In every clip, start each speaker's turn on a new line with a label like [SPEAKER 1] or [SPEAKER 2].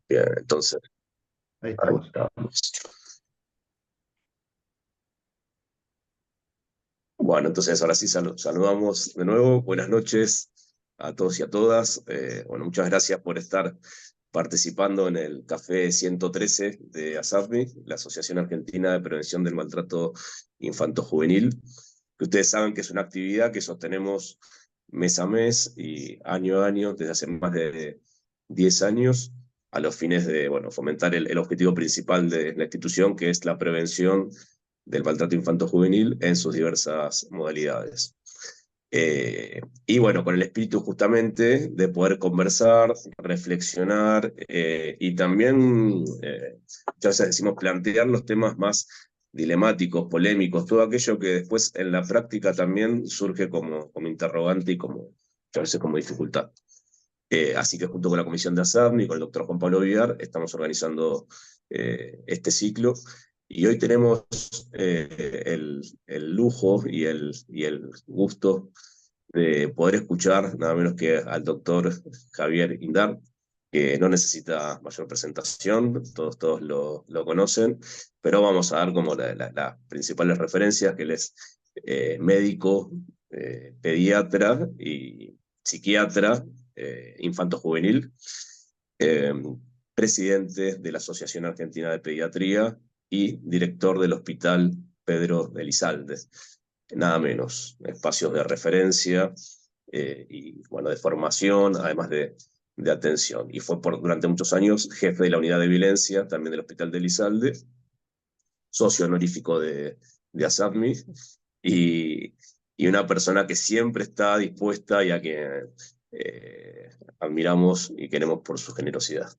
[SPEAKER 1] Bien, entonces,
[SPEAKER 2] Ahí
[SPEAKER 1] ahí
[SPEAKER 2] estamos.
[SPEAKER 1] estamos. Bueno, entonces ahora sí saludamos de nuevo. Buenas noches a todos y a todas. Bueno, muchas gracias por estar participando en el Café 113 de ASAPMI, la Asociación Argentina de Prevención del Maltrato Infanto-Juvenil, que ustedes saben que es una actividad que sostenemos mes a mes y año a año desde hace más de 10 años a los fines de, bueno, fomentar el objetivo principal de la institución, que es la prevención del maltrato infanto-juvenil en sus diversas modalidades. Y bueno, con el espíritu justamente de poder conversar, reflexionar y también, muchas veces decimos, plantear los temas más dilemáticos, polémicos, todo aquello que después en la práctica también surge como interrogante y como, muchas veces como dificultad. Así que junto con la comisión de ASAPMI y con el doctor Juan Pablo Villar estamos organizando este ciclo y hoy tenemos el lujo y el gusto de poder escuchar nada menos que al doctor Javier Indar, que no necesita mayor presentación, todos lo conocen, pero vamos a dar como las principales referencias, que él es médico, pediatra y psiquiatra infanto-juvenil, eh, presidente de la Asociación Argentina de Pediatría y director del Hospital Pedro de Elizalde. Nada menos, espacios de referencia y bueno, de formación, además de atención. Y fue durante muchos años jefe de la unidad de violencia, también del Hospital de Elizalde, socio honorífico de ASAPMI y, y una persona que siempre está dispuesta y a que admiramos y queremos por su generosidad.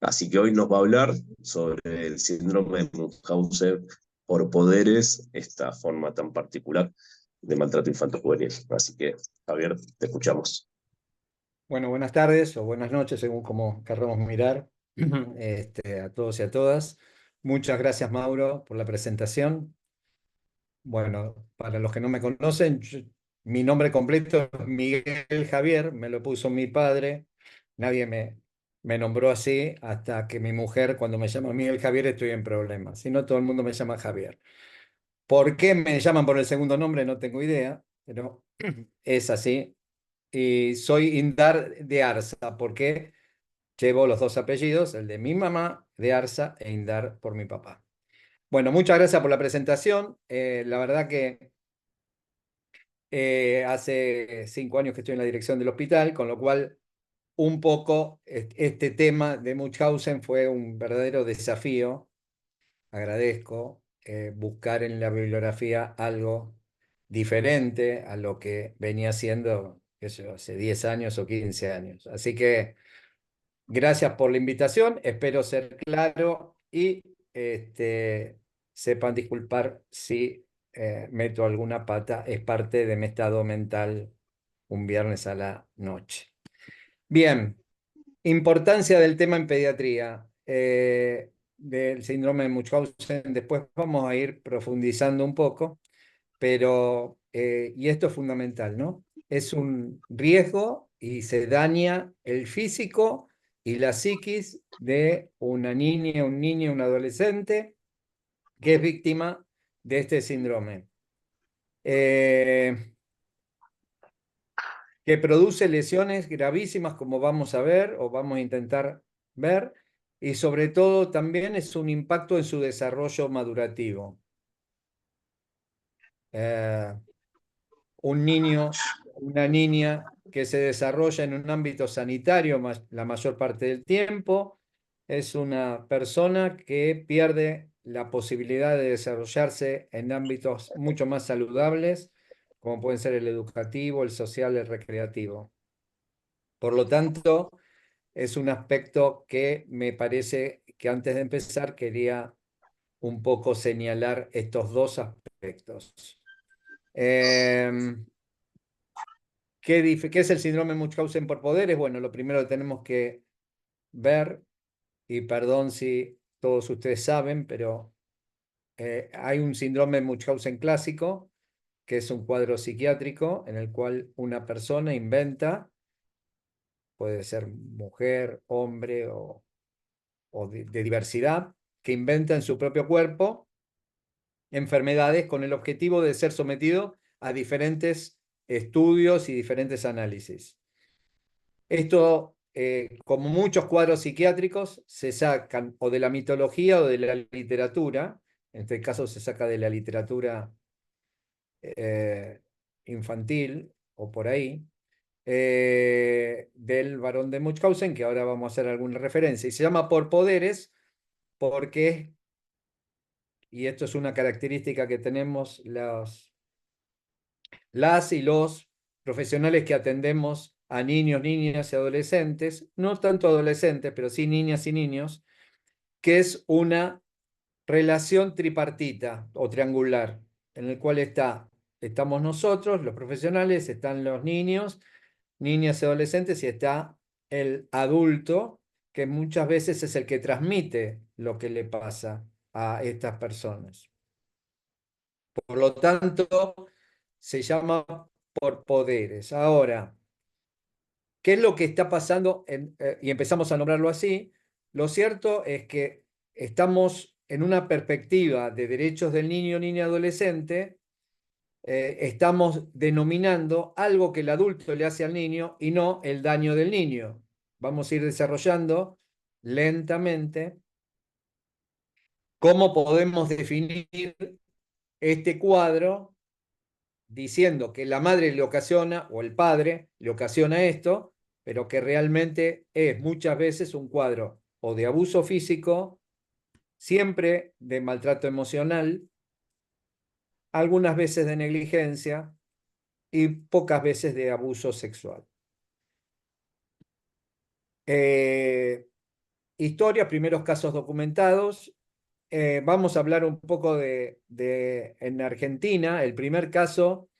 [SPEAKER 1] Así que hoy nos va a hablar sobre el síndrome de Munchausen por poderes, esta forma tan particular de maltrato infanto-juvenil. Así que, Javier, te escuchamos.
[SPEAKER 3] Bueno, buenas tardes o buenas noches, según como querramos mirar, a todos y a todas. Muchas gracias, Mauro, por la presentación. Bueno, para los que no me conocen, mi nombre completo es Miguel Javier, me lo puso mi padre. Nadie me nombró así hasta que mi mujer, cuando me llama Miguel Javier, estoy en problemas. Si no, todo el mundo me llama Javier. ¿Por qué me llaman por el segundo nombre? No tengo idea, pero es así. Y soy Indar de Arza, porque llevo los dos apellidos, el de mi mamá de Arza e Indar por mi papá. Bueno, muchas gracias por la presentación. La verdad que hace 5 años que estoy en la dirección del hospital, con lo cual un poco este tema de Munchausen fue un verdadero desafío. Agradezco buscar en la bibliografía algo diferente a lo que venía haciendo, qué sé yo, hace 10 años o 15 años. Así que gracias por la invitación, espero ser claro y sepan disculpar si meto alguna pata, es parte de mi estado mental un viernes a la noche. Bien, importancia del tema en pediatría, del síndrome de Munchausen, después vamos a ir profundizando un poco, pero, y esto es fundamental, ¿no? Es un riesgo y se daña el físico y la psiquis de una niña, un niño, un adolescente que es víctima de este síndrome, eh, que produce lesiones gravísimas, como vamos a ver o vamos a intentar ver, y sobre todo también es un impacto en su desarrollo madurativo. Eh, un niño, una niña que se desarrolla en un ámbito sanitario la mayor parte del tiempo, es una persona que pierde la posibilidad de desarrollarse en ámbitos mucho más saludables, como pueden ser el educativo, el social, el recreativo. Por lo tanto, es un aspecto que me parece que antes de empezar quería un poco señalar estos dos aspectos. ¿Qué es el síndrome de Munchausen por poderes? Bueno, lo primero que tenemos que ver, y perdón si todos ustedes saben, pero hay un síndrome de Munchausen clásico, que es un cuadro psiquiátrico en el cual una persona inventa, puede ser mujer, hombre o o de diversidad que inventa en su propio cuerpo enfermedades con el objetivo de ser sometido a diferentes estudios y diferentes análisis. Esto, como muchos cuadros psiquiátricos, se sacan o de la mitología o de la literatura. En este caso se saca de la literatura infantil o por ahí, del Barón de Munchausen, que ahora vamos a hacer alguna referencia. Y se llama por poderes porque, y esto es una característica que tenemos las y los profesionales que atendemos a niños, niñas y adolescentes, no tanto adolescentes, pero sí niñas y niños, que es una relación tripartita o triangular, en el cual estamos nosotros, los profesionales, están los niños, niñas y adolescentes, y está el adulto, que muchas veces es el que transmite lo que le pasa a estas personas. Por lo tanto, se llama por poderes. Ahora, ¿qué es lo que está pasando? Y empezamos a nombrarlo así. Lo cierto es que estamos en una perspectiva de derechos del niño, niña, adolescente. Estamos denominando algo que el adulto le hace al niño y no el daño del niño. Vamos a ir desarrollando lentamente cómo podemos definir este cuadro diciendo que la madre le ocasiona o el padre le ocasiona esto, pero que realmente es muchas veces un cuadro o de abuso físico, siempre de maltrato emocional, algunas veces de negligencia y pocas veces de abuso sexual. Historias, primeros casos documentados. Vamos a hablar un poco en Argentina. El primer caso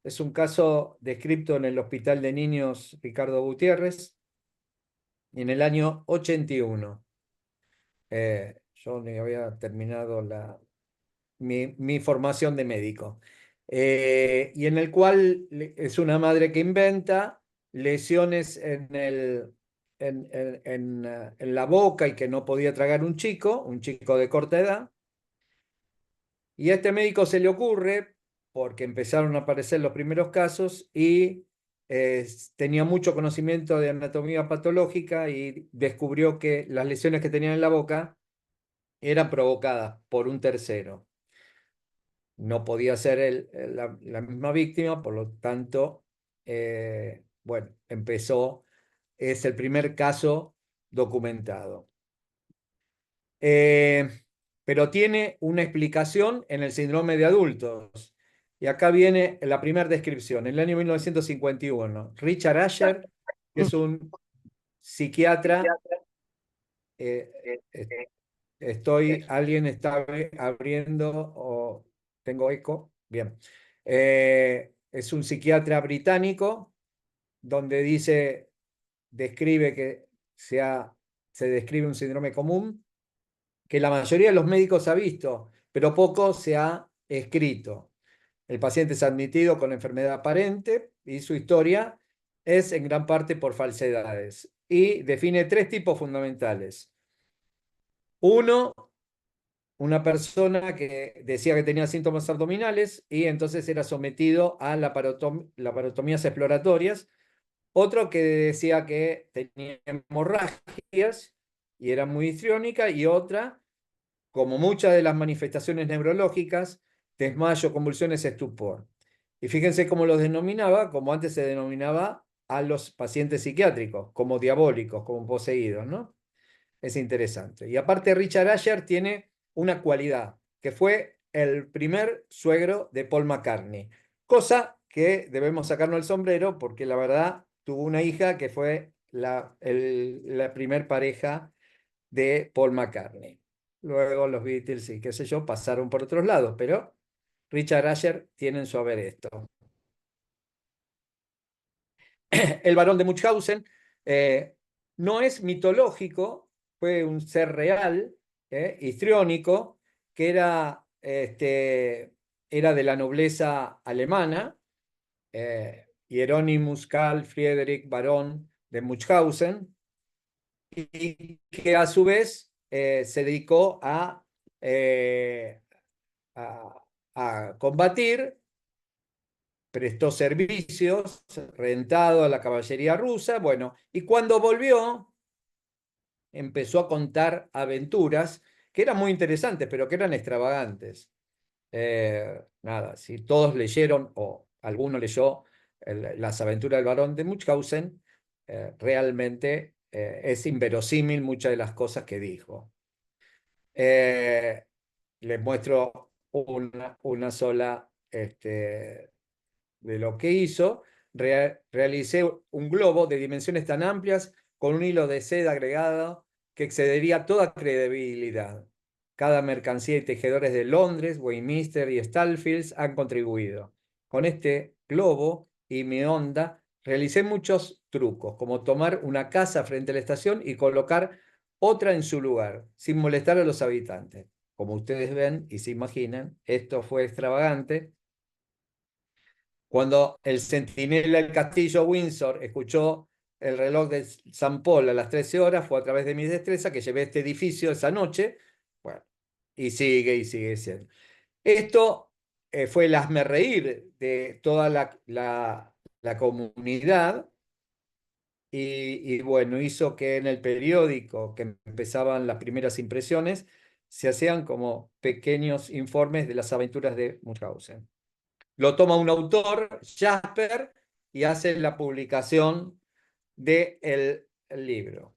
[SPEAKER 3] es un caso descrito en el Hospital de Niños Ricardo Gutiérrez en el año 81. Yo ni había terminado mi formación de médico. Y en el cual es una madre que inventa lesiones en la boca y que no podía tragar un chico de corta edad. Y a este médico se le ocurre, porque empezaron a aparecer los primeros casos, y tenía mucho conocimiento de anatomía patológica y descubrió que las lesiones que tenían en la boca eran provocadas por un tercero. No podía ser la misma víctima, por lo tanto, bueno, es el primer caso documentado. Pero tiene una explicación en el síndrome de adultos. Y acá viene la primera descripción, en el año 1951. Richard Asher, que es un psiquiatra, eh, eh, alguien está abriendo o tengo eco, bien. Es un psiquiatra británico donde describe que se describe un síndrome común que la mayoría de los médicos ha visto, pero poco se ha escrito. El paciente es admitido con enfermedad aparente y su historia es en gran parte por falsedades y define tres tipos fundamentales. Uno, una persona que decía que tenía síntomas abdominales y entonces era sometido a laparotomías exploratorias. Otro que decía que tenía hemorragias y era muy histriónica, y otra, como muchas de las manifestaciones neurológicas, desmayo, convulsiones, estupor. Y fíjense cómo los denominaba, como antes se denominaba a los pacientes psiquiátricos, como diabólicos, como poseídos, ¿no? Es interesante. Y aparte, Richard Asher tiene una cualidad, que fue el primer suegro de Paul McCartney, cosa que debemos sacarnos el sombrero porque la verdad tuvo una hija que fue la primer pareja de Paul McCartney. Luego los Beatles y qué sé yo pasaron por otros lados, pero Richard Asher tiene en su haber esto. El Barón de Munchausen no es mitológico, fue un ser real, histriónico, que era de la nobleza alemana, Hieronymus Karl Friedrich Barón de Munchausen, y que a su vez se dedicó eh, a, a combatir, prestó servicios, rentado a la caballería rusa, bueno, y cuando volvió empezó a contar aventuras que eran muy interesantes, pero que eran extravagantes. Nada, si todos leyeron o alguno leyó Las aventuras del barón de Munchausen, realmente es inverosímil muchas de las cosas que dijo. Eh, Les muestro una sola de lo que hizo. Realicé un globo de dimensiones tan amplias con un hilo de seda agregado que excedería toda credibilidad. Cada mercancía y tejedores de Londres, Westminster y Stallfields han contribuido. Con este globo y mi onda realicé muchos trucos, como tomar una casa frente a la estación y colocar otra en su lugar, sin molestar a los habitantes. Como ustedes ven y se imaginan, esto fue extravagante. Cuando el centinela del castillo Windsor escuchó el reloj de San Paul a las 13 horas, fue a través de mi destreza que llevé este edificio esa noche. Bueno, y sigue siendo. Esto fue el hazmerreír de toda la comunidad y bueno, hizo que en el periódico que empezaban las primeras impresiones se hacían como pequeños informes de las aventuras de Munchausen. Lo toma un autor, Jasper, y hace la publicación del el libro.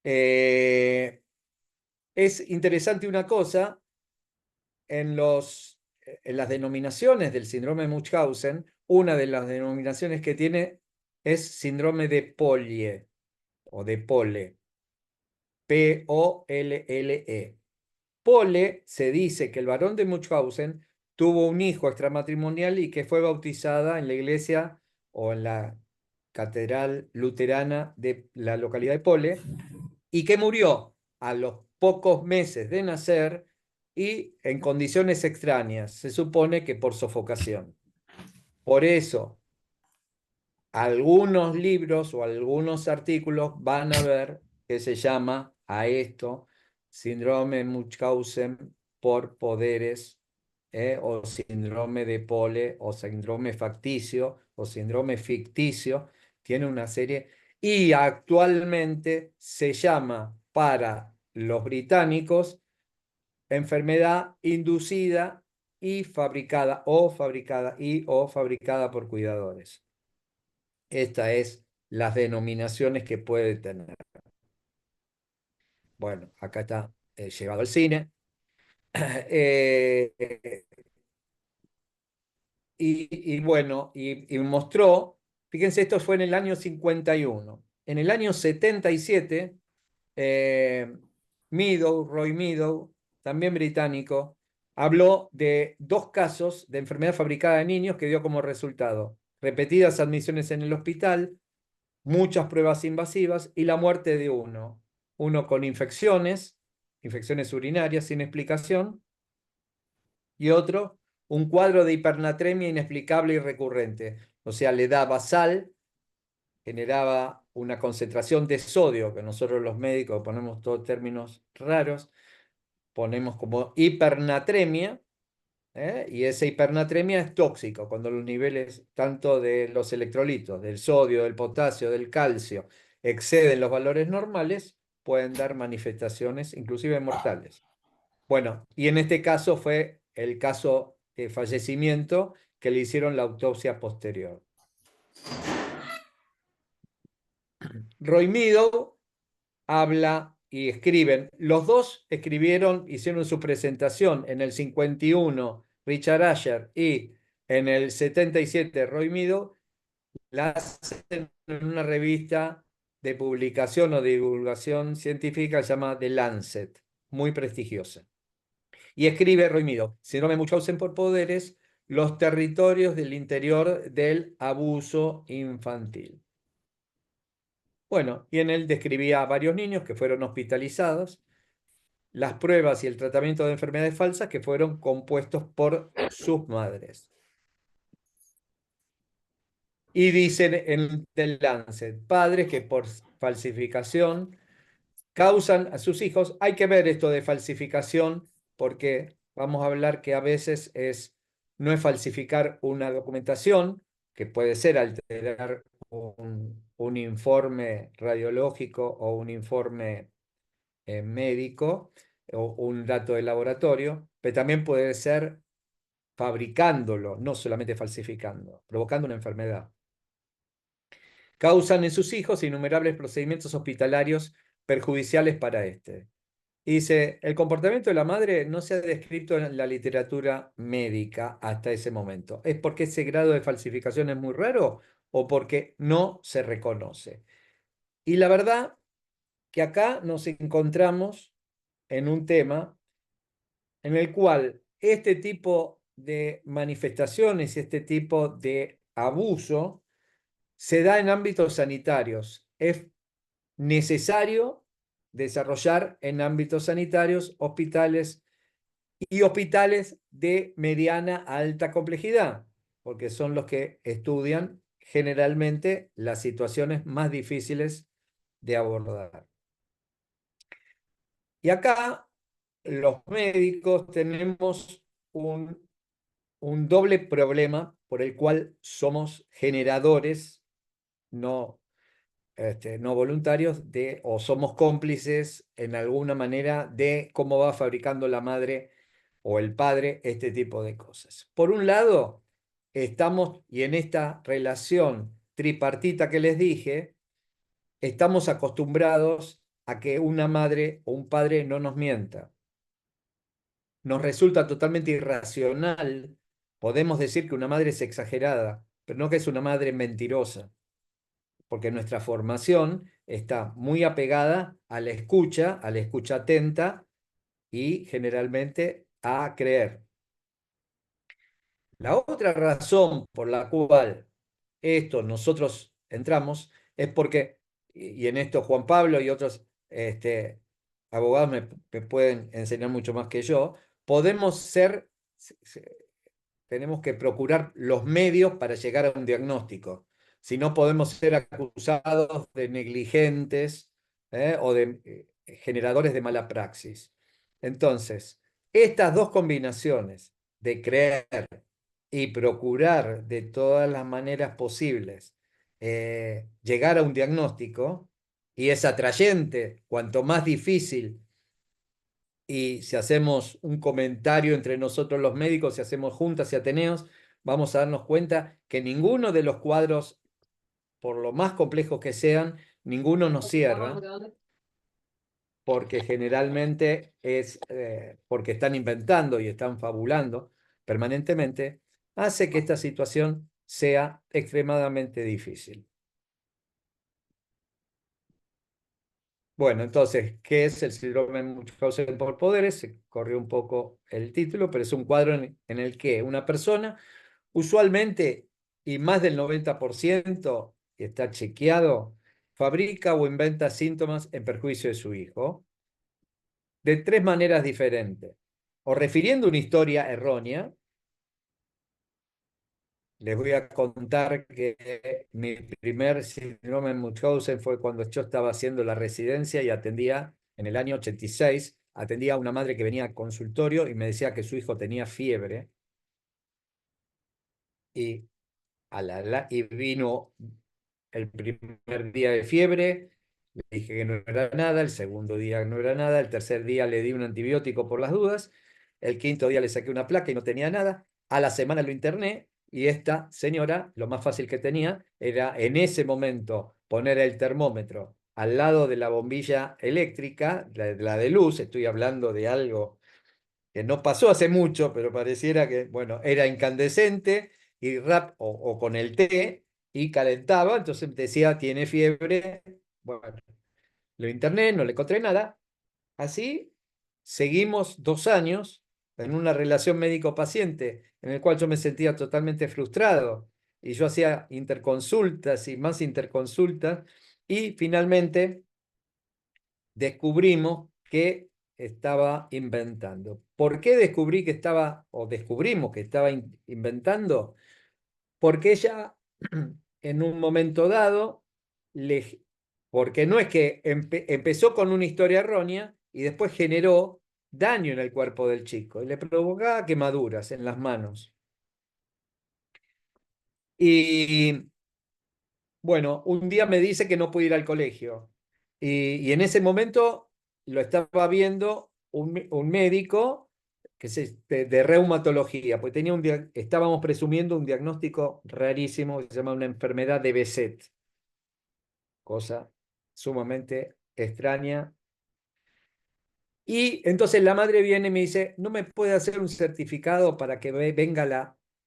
[SPEAKER 3] Eh, es interesante una cosa, en las denominaciones del síndrome de Munchausen, una de las denominaciones que tiene es síndrome de Pollie o de Pole, P-O-L-L-E. Pole se dice que el varón de Munchausen tuvo un hijo extramatrimonial y que fue bautizada en la iglesia o en la catedral luterana de la localidad de Pole y que murió a los pocos meses de nacer y en condiciones extrañas, se supone que por sofocación. Por eso, algunos libros o algunos artículos van a ver que se llama a esto síndrome de Munchausen por poderes, o síndrome de Pole, o síndrome facticio, o síndrome ficticio. Tiene una serie. Y actualmente se llama para los británicos enfermedad inducida y fabricada, o fabricada por cuidadores. Esta es las denominaciones que puede tener. Bueno, acá está llevado al cine. Eh, y bueno, y mostró, fíjense, esto fue en el año 51. En el año 77, eh, Roy Meadow, también británico, habló de dos casos de enfermedad fabricada en niños que dio como resultado repetidas admisiones en el hospital, muchas pruebas invasivas y la muerte de uno con infecciones urinarias sin explicación, y otro, un cuadro de hipernatremia inexplicable y recurrente. O sea, le daba sal, generaba una concentración de sodio, que nosotros los médicos ponemos todos términos raros, ponemos como hipernatremia, y esa hipernatremia es tóxico cuando los niveles tanto de los electrolitos, del sodio, del potasio, del calcio, exceden los valores normales, pueden dar manifestaciones inclusive mortales. Bueno, y en este caso fue el caso de fallecimiento que le hicieron la autopsia posterior. Roy Meadow habla y escriben. Los dos escribieron, hicieron su presentación en el 51, Richard Asher, y en el 77, Roy Meadow, la hacen en una revista de publicación o de divulgación científica llamada The Lancet, muy prestigiosa. Y escribe Roy Meadow, síndrome de Munchausen por poderes, los territorios del interior del abuso infantil. Bueno, y en él describía a varios niños que fueron hospitalizados, las pruebas y el tratamiento de enfermedades falsas que fueron compuestos por sus madres. Y dicen en The Lancet, padres que por falsificación causan a sus hijos. Hay que ver esto de falsificación, porque vamos a hablar que a veces no es falsificar una documentación, que puede ser alterar un informe radiológico o un informe médico o un dato de laboratorio, pero también puede ser fabricándolo, no solamente falsificando, provocando una enfermedad. Causan en sus hijos innumerables procedimientos hospitalarios perjudiciales para este. Y dice, el comportamiento de la madre no se ha descrito en la literatura médica hasta ese momento. ¿Es porque ese grado de falsificación es muy raro o porque no se reconoce? Y la verdad que acá nos encontramos en un tema en el cual este tipo de manifestaciones, este tipo de abuso, se da en ámbitos sanitarios. Es necesario desarrollar en ámbitos sanitarios hospitales y hospitales de mediana a alta complejidad, porque son los que estudian generalmente las situaciones más difíciles de abordar. Y acá los médicos tenemos un doble problema por el cual somos generadores, no no voluntarios, o somos cómplices en alguna manera de cómo va fabricando la madre o el padre este tipo de cosas. Por un lado, estamos, y en esta relación tripartita que les dije, estamos acostumbrados a que una madre o un padre no nos mienta. Nos resulta totalmente irracional. Podemos decir que una madre es exagerada, pero no que es una madre mentirosa, porque nuestra formación está muy apegada a la escucha atenta y generalmente a creer. La otra razón por la cual nosotros entramos es porque, y en esto Juan Pablo y otros abogados me pueden enseñar mucho más que yo, podemos ser, tenemos que procurar los medios para llegar a un diagnóstico. Si no, podemos ser acusados de negligentes o de generadores de mala praxis. Entonces, estas dos combinaciones de creer y procurar de todas las maneras posibles llegar a un diagnóstico, y es atrayente, cuanto más difícil. Y si hacemos un comentario entre nosotros los médicos, si hacemos juntas y ateneos, vamos a darnos cuenta que ninguno de los cuadros, por lo más complejos que sean, ninguno nos cierra, porque generalmente es porque están inventando y están fabulando permanentemente, hace que esta situación sea extremadamente difícil. Bueno, entonces, ¿qué es el síndrome de Munchausen por poderes? Se corrió un poco el título, pero es un cuadro en el que una persona, usualmente, y más del 90%, está chequeado, fabrica o inventa síntomas en perjuicio de su hijo, de tres maneras diferentes. O refiriendo una historia errónea. Les voy a contar que mi primer síndrome de Munchausen fue cuando yo estaba haciendo la residencia y atendía, en el año 86, atendía a una madre que venía al consultorio y me decía que su hijo tenía fiebre. Y, y vino el primer día de fiebre, le dije que no era nada, el segundo día no era nada, el tercer día le di un antibiótico por las dudas, el quinto día le saqué una placa y no tenía nada, a la semana lo interné y esta señora, lo más fácil que tenía era en ese momento poner el termómetro al lado de la bombilla eléctrica, la de luz, estoy hablando de algo que no pasó hace mucho, pero pareciera que, bueno, era incandescente y o con el té y calentaba, entonces decía, tiene fiebre. Bueno, lo interné, no le encontré nada. Así seguimos 2 años en una relación médico-paciente en el cual yo me sentía totalmente frustrado y yo hacía interconsultas y más interconsultas y finalmente descubrimos que estaba inventando. ¿Por qué descubrí que estaba, o descubrimos que estaba inventando? Porque ella en un momento dado le porque no es que empezó con una historia errónea y después generó daño en el cuerpo del chico y le provocaba quemaduras en las manos. Y bueno, un día me dice que no puede ir al colegio. Y en ese momento lo estaba viendo un médico que de reumatología, pues estábamos presumiendo un diagnóstico rarísimo que se llama una enfermedad de Behçet, cosa sumamente extraña. Y entonces la madre viene y me dice, ¿no me puede hacer un certificado para que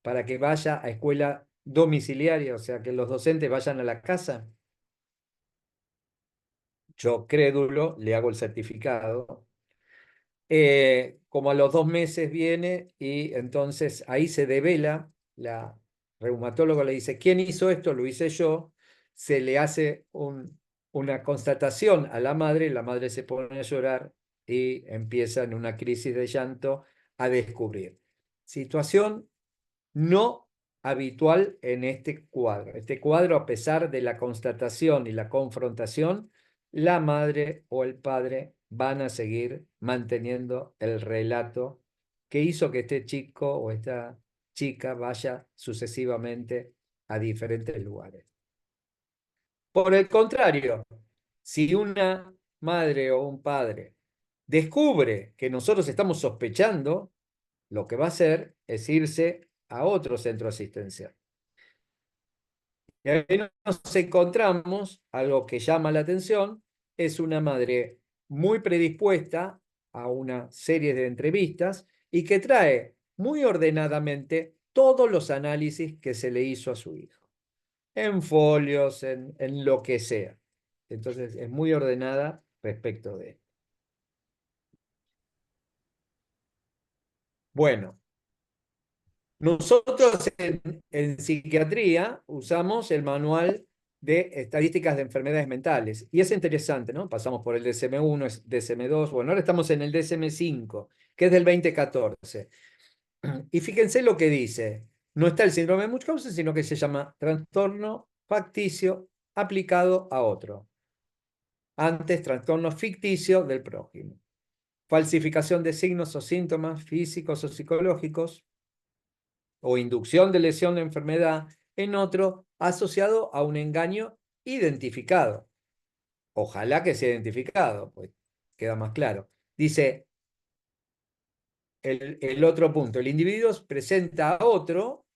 [SPEAKER 3] para que vaya a escuela domiciliaria, o sea, que los docentes vayan a la casa? Yo, crédulo, le hago el certificado. Como a los 2 meses viene y entonces ahí se devela, la reumatóloga le dice, ¿quién hizo esto? Lo hice yo. Se le hace una constatación a la madre se pone a llorar y empieza en una crisis de llanto a descubrir. Situación no habitual en este cuadro. Este cuadro, a pesar de la constatación y la confrontación, la madre o el padre van a seguir manteniendo el relato que hizo que este chico o esta chica vaya sucesivamente a diferentes lugares. Por el contrario, si una madre o un padre descubre que nosotros estamos sospechando, lo que va a hacer es irse a otro centro asistencial. Y ahí nos encontramos, algo que llama la atención, es una madre muy predispuesta a una serie de entrevistas y que trae muy ordenadamente todos los análisis que se le hizo a su hijo, en folios, en lo que sea. Entonces es muy ordenada respecto de esto. Bueno, nosotros en psiquiatría usamos el manual de estadísticas de enfermedades mentales y es interesante, ¿no? Pasamos por el DSM-1, DSM-2, bueno, ahora estamos en el DSM-5, que es del 2014. Y fíjense lo que dice, no está el síndrome de Munchausen, sino que se llama trastorno facticio aplicado a otro. Antes, trastorno ficticio del prójimo. Falsificación de signos o síntomas físicos o psicológicos, o inducción de lesión de enfermedad en otro asociado a un engaño identificado. Ojalá que sea identificado, pues queda más claro. Dice el otro punto, el individuo presenta a otro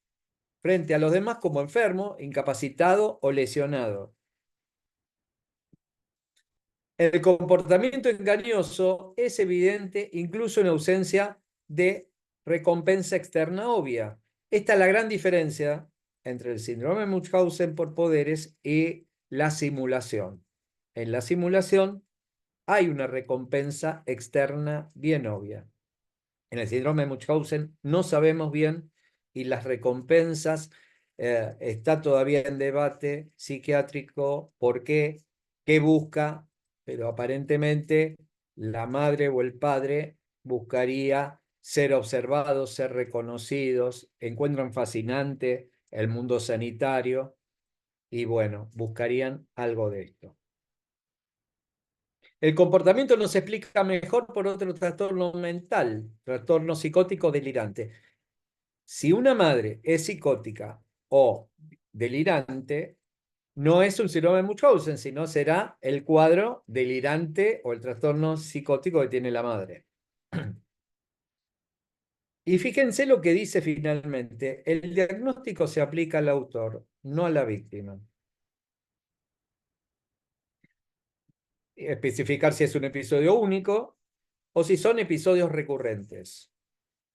[SPEAKER 3] frente a los demás como enfermo, incapacitado o lesionado. El comportamiento engañoso es evidente incluso en ausencia de recompensa externa obvia. Esta es la gran diferencia entre el síndrome de Munchausen por poderes y la simulación. En la simulación hay una recompensa externa bien obvia. En el síndrome de Munchausen no sabemos bien y las recompensas está todavía en debate psiquiátrico, por qué, qué busca, pero aparentemente la madre o el padre buscaría ser observados, ser reconocidos, encuentran fascinante el mundo sanitario y bueno, buscarían algo de esto. El comportamiento nos explica mejor por otro trastorno mental, trastorno psicótico delirante. Si una madre es psicótica o delirante, no es un síndrome de Munchausen, sino será el cuadro delirante o el trastorno psicótico que tiene la madre. Y fíjense lo que dice finalmente. El diagnóstico se aplica al autor, no a la víctima. Especificar si es un episodio único o si son episodios recurrentes.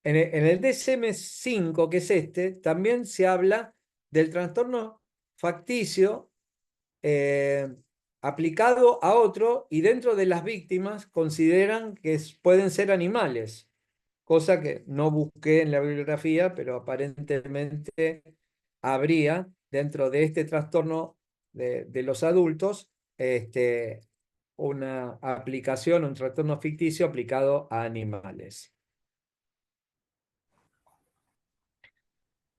[SPEAKER 3] En el DSM-5, que es este, también se habla del trastorno facticio aplicado a otro y dentro de las víctimas consideran que pueden ser animales, cosa que no busqué en la bibliografía, pero aparentemente habría dentro de este trastorno de los adultos una aplicación, un trastorno ficticio aplicado a animales.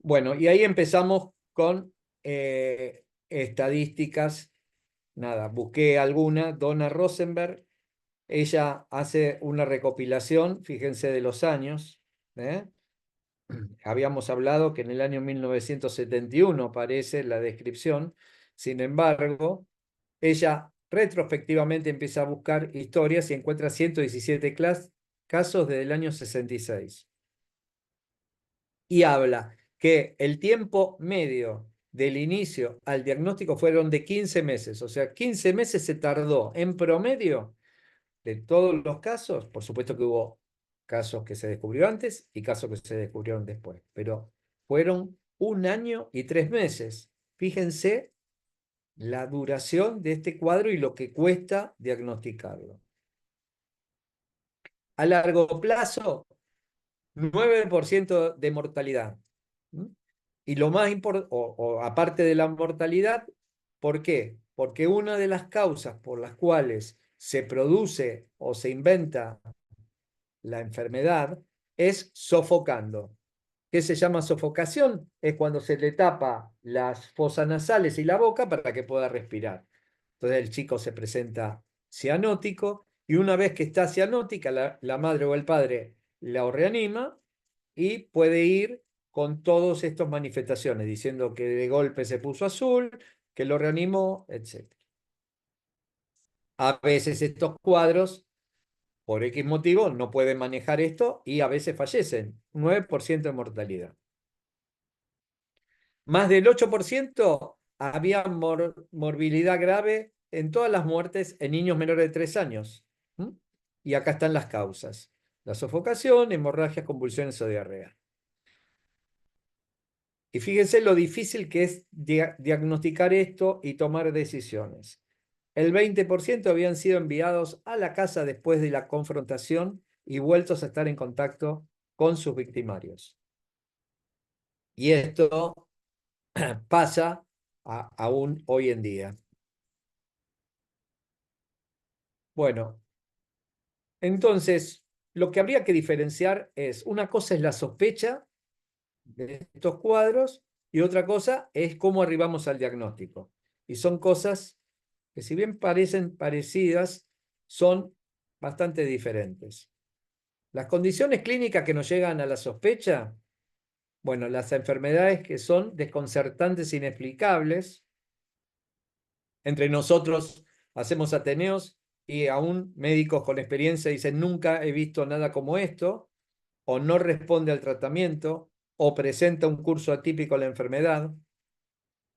[SPEAKER 3] Bueno, y ahí empezamos con estadísticas nada, busqué alguna, Donna Rosenberg, ella hace una recopilación, fíjense, de los años, ¿eh? Habíamos hablado que en el año 1971 aparece la descripción, sin embargo, ella retrospectivamente empieza a buscar historias y encuentra 117 casos desde el año 66. Y habla que el tiempo medio del inicio al diagnóstico fueron de 15 meses, o sea, 15 meses se tardó en promedio de todos los casos. Por supuesto que hubo casos que se descubrió antes y casos que se descubrieron después, pero fueron 1 año y 3 meses. Fíjense la duración de este cuadro y lo que cuesta diagnosticarlo. A largo plazo, 9% de mortalidad. ¿Mm? Y lo más importante, o aparte de la mortalidad, ¿por qué? Porque una de las causas por las cuales se produce o se inventa la enfermedad es sofocando. ¿Qué se llama sofocación? Es cuando se le tapa las fosas nasales y la boca para que pueda respirar. Entonces el chico se presenta cianótico y una vez que está cianótica, la madre o el padre la reanima y puede ir con todas estas manifestaciones, diciendo que de golpe se puso azul, que lo reanimó, etc. A veces estos cuadros por X motivo no pueden manejar esto y a veces fallecen. 9% de mortalidad. Más del 8% había morbilidad grave en todas las muertes en niños menores de 3 años. ¿Mm? Y acá están las causas. La sofocación, hemorragias, convulsiones o diarrea. Y fíjense lo difícil que es diagnosticar esto y tomar decisiones. El 20% habían sido enviados a la casa después de la confrontación y vueltos a estar en contacto con sus victimarios. Y esto pasa aún hoy en día. Bueno, entonces lo que habría que diferenciar es, una cosa es la sospecha de estos cuadros y otra cosa es cómo arribamos al diagnóstico. Y son cosas que si bien parecen parecidas, son bastante diferentes. Las condiciones clínicas que nos llegan a la sospecha, bueno, las enfermedades que son desconcertantes e inexplicables. Entre nosotros hacemos ateneos y aún médicos con experiencia dicen nunca he visto nada como esto, o no responde al tratamiento, o presenta un curso atípico a la enfermedad.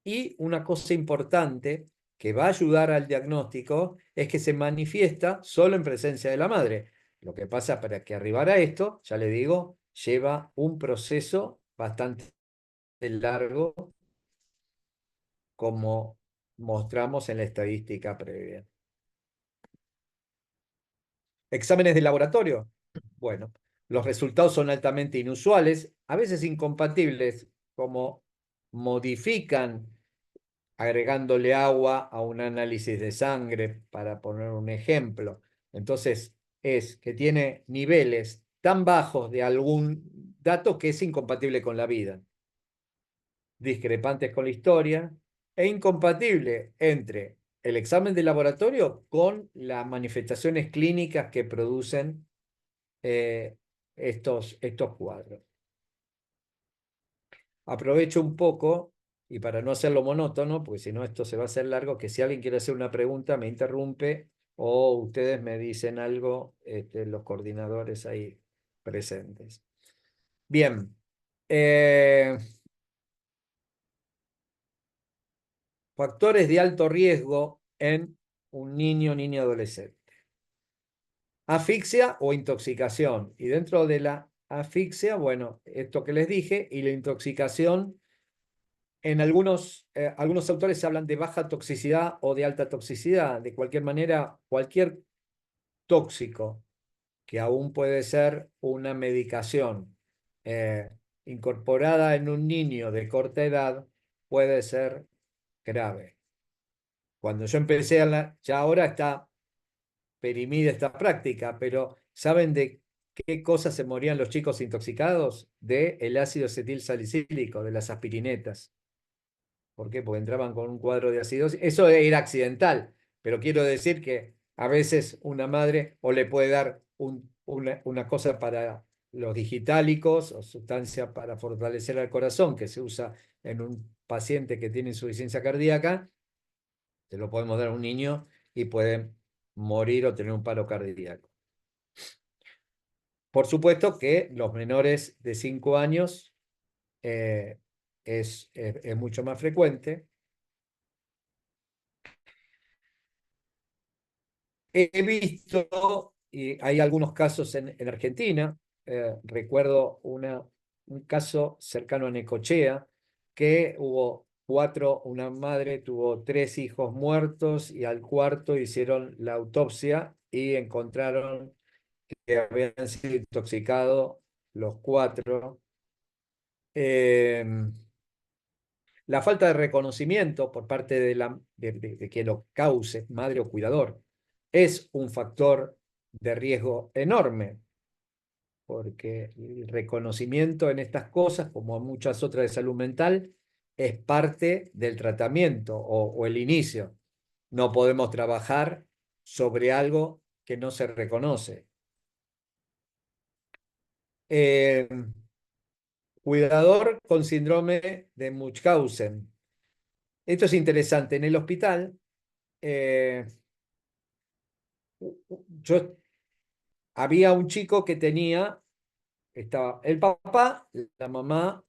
[SPEAKER 3] Y una cosa importante que va a ayudar al diagnóstico es que se manifiesta solo en presencia de la madre. Lo que pasa para que arribar a esto, ya le digo, lleva un proceso bastante largo, como mostramos en la estadística previa. Exámenes de laboratorio. Bueno, los resultados son altamente inusuales, a veces incompatibles, como modifican agregándole agua a un análisis de sangre, para poner un ejemplo. Entonces, es que tiene niveles tan bajos de algún dato que es incompatible con la vida, discrepantes con la historia, e incompatible entre el examen de laboratorio con las manifestaciones clínicas que producen estos cuadros. Aprovecho un poco, y para no hacerlo monótono, porque si no esto se va a hacer largo, que si alguien quiere hacer una pregunta me interrumpe o ustedes me dicen algo, los coordinadores ahí presentes. Bien. Factores de alto riesgo en un niño o niña adolescente. Asfixia o intoxicación. Y dentro de la asfixia, bueno, esto que les dije, y la intoxicación, en algunos autores hablan de baja toxicidad o de alta toxicidad. De cualquier manera, cualquier tóxico, que aún puede ser una medicación eh, incorporada en un niño de corta edad, puede ser grave. Cuando yo empecé, ya ahora está perimida esta práctica, pero ¿saben de qué cosas se morían los chicos intoxicados? De el ácido acetil salicílico, de las aspirinetas. ¿Por qué? Porque entraban con un cuadro de acidosis. Eso era accidental, pero quiero decir que a veces una madre o le puede dar una cosa para los digitálicos o sustancia para fortalecer al corazón que se usa en un paciente que tiene insuficiencia cardíaca, se lo podemos dar a un niño y puede morir o tener un paro cardíaco. Por supuesto que los menores de 5 años es mucho más frecuente. He visto, y hay algunos casos en Argentina, recuerdo un caso cercano a Necochea, que hubo una madre tuvo 3 hijos muertos y al cuarto hicieron la autopsia y encontraron que habían sido intoxicados los 4. La falta de reconocimiento por parte de quien lo cause, madre o cuidador, es un factor de riesgo enorme, porque el reconocimiento en estas cosas, como muchas otras de salud mental, es parte del tratamiento o el inicio. No podemos trabajar sobre algo que no se reconoce. Eh, Cuidador con síndrome de Munchausen. Esto es interesante. En el hospital, eh, yo había un chico que estaba el papá, la mamá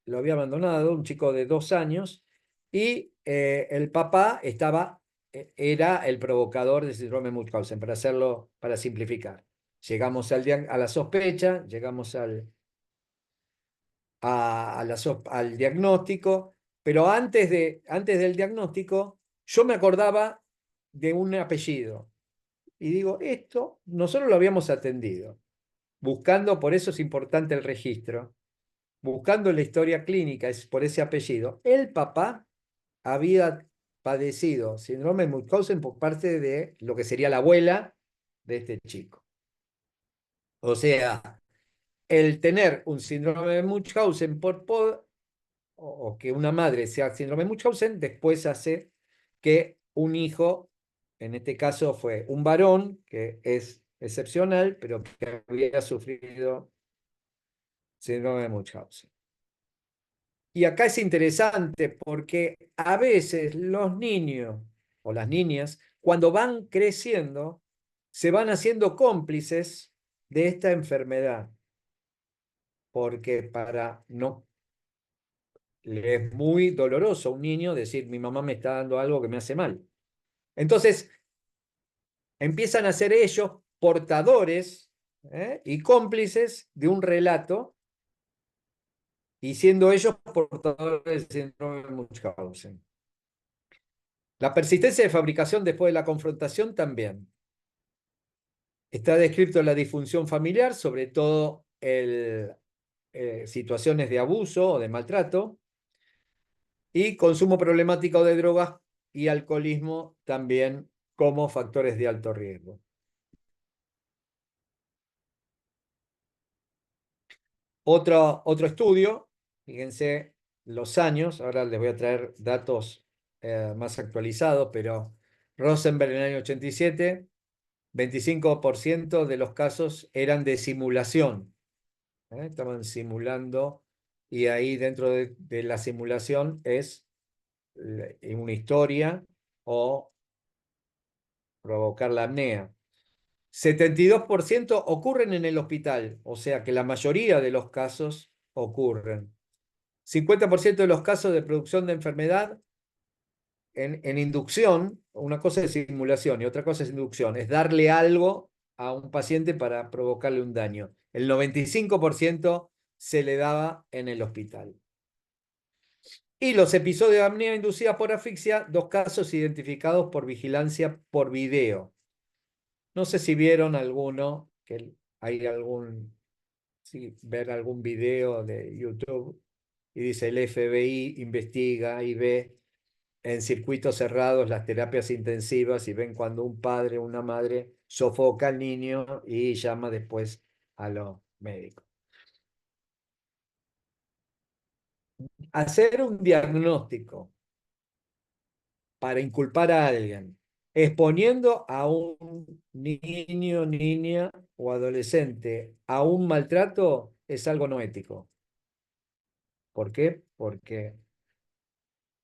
[SPEAKER 3] lo había abandonado, un chico de 2 años, y el papá era el provocador del síndrome de Munchausen, para simplificar. Llegamos a la sospecha, llegamos al diagnóstico, pero antes del diagnóstico, yo me acordaba de un apellido. Y digo, esto nosotros lo habíamos atendido, buscando, por eso es importante el registro, buscando la historia clínica es por ese apellido. El papá había padecido síndrome de Munchausen por parte de lo que sería la abuela de este chico. O sea, el tener un síndrome de Munchausen o que una madre sea síndrome de Munchausen, después hace que un hijo, en este caso fue un varón, que es excepcional, pero que había sufrido síndrome de Munchausen. Y acá es interesante porque a veces los niños o las niñas, cuando van creciendo, se van haciendo cómplices de esta enfermedad, porque no le es muy doloroso a un niño decir, mi mamá me está dando algo que me hace mal. Entonces, empiezan a ser ellos portadores y cómplices de un relato, y siendo ellos portadores del síndrome de Munchausen. La persistencia de fabricación después de la confrontación también. Está descrito la disfunción familiar, sobre todo situaciones de abuso o de maltrato, y consumo problemático de drogas y alcoholismo también como factores de alto riesgo. Otro estudio, fíjense los años, ahora les voy a traer datos más actualizados, pero Rosenberg en el año 87, 25% de los casos eran de simulación. Estaban simulando, y ahí dentro de la simulación es una historia o provocar la apnea. 72% ocurren en el hospital, o sea que la mayoría de los casos ocurren. 50% de los casos de producción de enfermedad en inducción, una cosa es simulación y otra cosa es inducción, es darle algo a un paciente para provocarle un daño. El 95% se le daba en el hospital. Y los episodios de apnea inducida por asfixia, 2 casos identificados por vigilancia por video. No sé si vieron alguno, ver algún video de YouTube y dice el FBI investiga y ve en circuitos cerrados las terapias intensivas y ven cuando un padre o una madre sofoca al niño y llama después a los médicos. Hacer un diagnóstico para inculpar a alguien, exponiendo a un niño, niña o adolescente a un maltrato, es algo no ético. ¿Por qué? Porque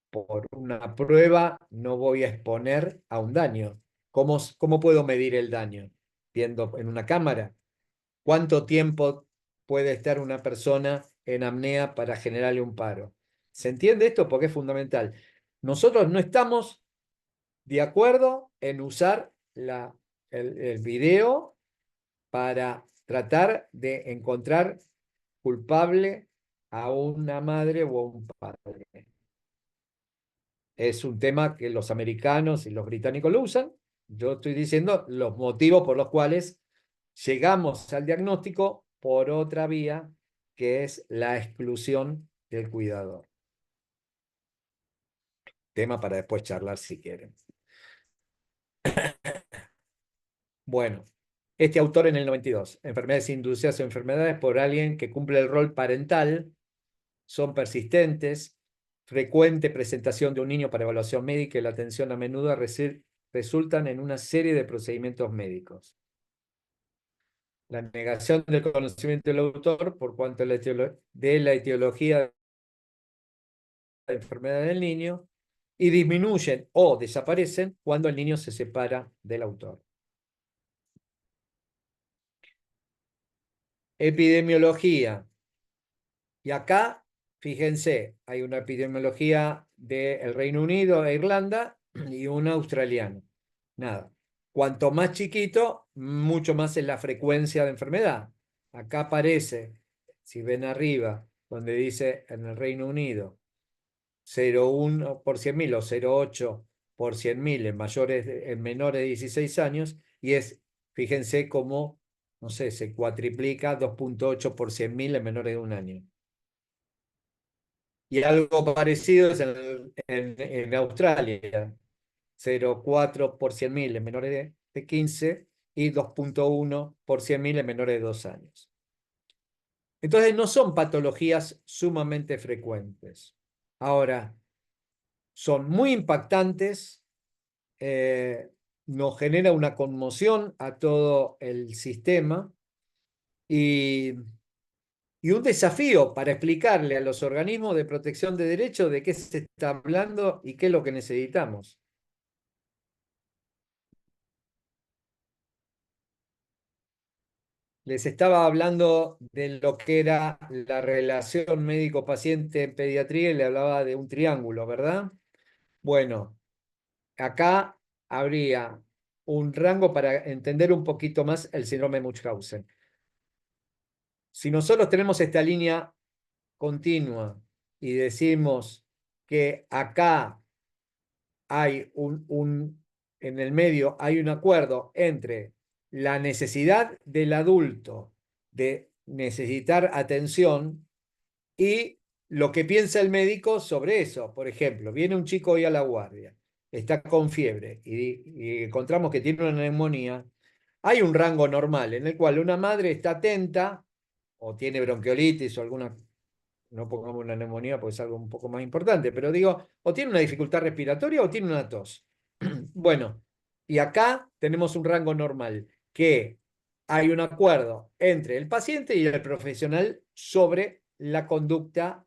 [SPEAKER 3] por una prueba no voy a exponer a un daño. ¿Cómo puedo medir el daño? Viendo en una cámara. ¿Cuánto tiempo puede estar una persona en apnea para generarle un paro? ¿Se entiende esto? Porque es fundamental. Nosotros no estamos de acuerdo en usar el video para tratar de encontrar culpable a una madre o a un padre. Es un tema que los americanos y los británicos lo usan. Yo estoy diciendo los motivos por los cuales llegamos al diagnóstico por otra vía, que es la exclusión del cuidador. Tema para después charlar si quieren. Bueno, este autor en el 92, enfermedades inducidas o enfermedades por alguien que cumple el rol parental, son persistentes, frecuente presentación de un niño para evaluación médica y la atención a menudo resultan en una serie de procedimientos médicos. La negación del conocimiento del autor por cuanto a de la etiología de la enfermedad del niño y disminuyen o desaparecen cuando el niño se separa del autor. Epidemiología. Y acá, fíjense, hay una epidemiología del Reino Unido e Irlanda y una australiana. Nada. Cuanto más chiquito, mucho más es la frecuencia de enfermedad. Acá aparece, si ven arriba, donde dice en el Reino Unido 0,1 por 100.000 o 0,8 por 100.000 en menores de 16 años, y fíjense cómo, no sé, se cuatriplica 2,8 por 100.000 en menores de un año. Y algo parecido es en Australia, 0,4 por 100.000 en menores de 15 y 2,1 por 100.000 en menores de 2 años. Entonces no son patologías sumamente frecuentes. Ahora, son muy impactantes, nos genera una conmoción a todo el sistema y un desafío para explicarle a los organismos de protección de derechos de qué se está hablando y qué es lo que necesitamos. Les estaba hablando de lo que era la relación médico-paciente en pediatría y le hablaba de un triángulo, ¿verdad? Bueno, acá habría un rango para entender un poquito más el síndrome de Munchausen. Si nosotros tenemos esta línea continua y decimos que acá hay en el medio hay un acuerdo entre la necesidad del adulto de necesitar atención y lo que piensa el médico sobre eso. Por ejemplo, viene un chico hoy a la guardia, está con fiebre y encontramos que tiene una neumonía. Hay un rango normal en el cual una madre está atenta o tiene bronquiolitis o alguna, no pongamos una neumonía porque es algo un poco más importante, pero digo, o tiene una dificultad respiratoria o tiene una tos. Bueno, y acá tenemos un rango normal, que hay un acuerdo entre el paciente y el profesional sobre la conducta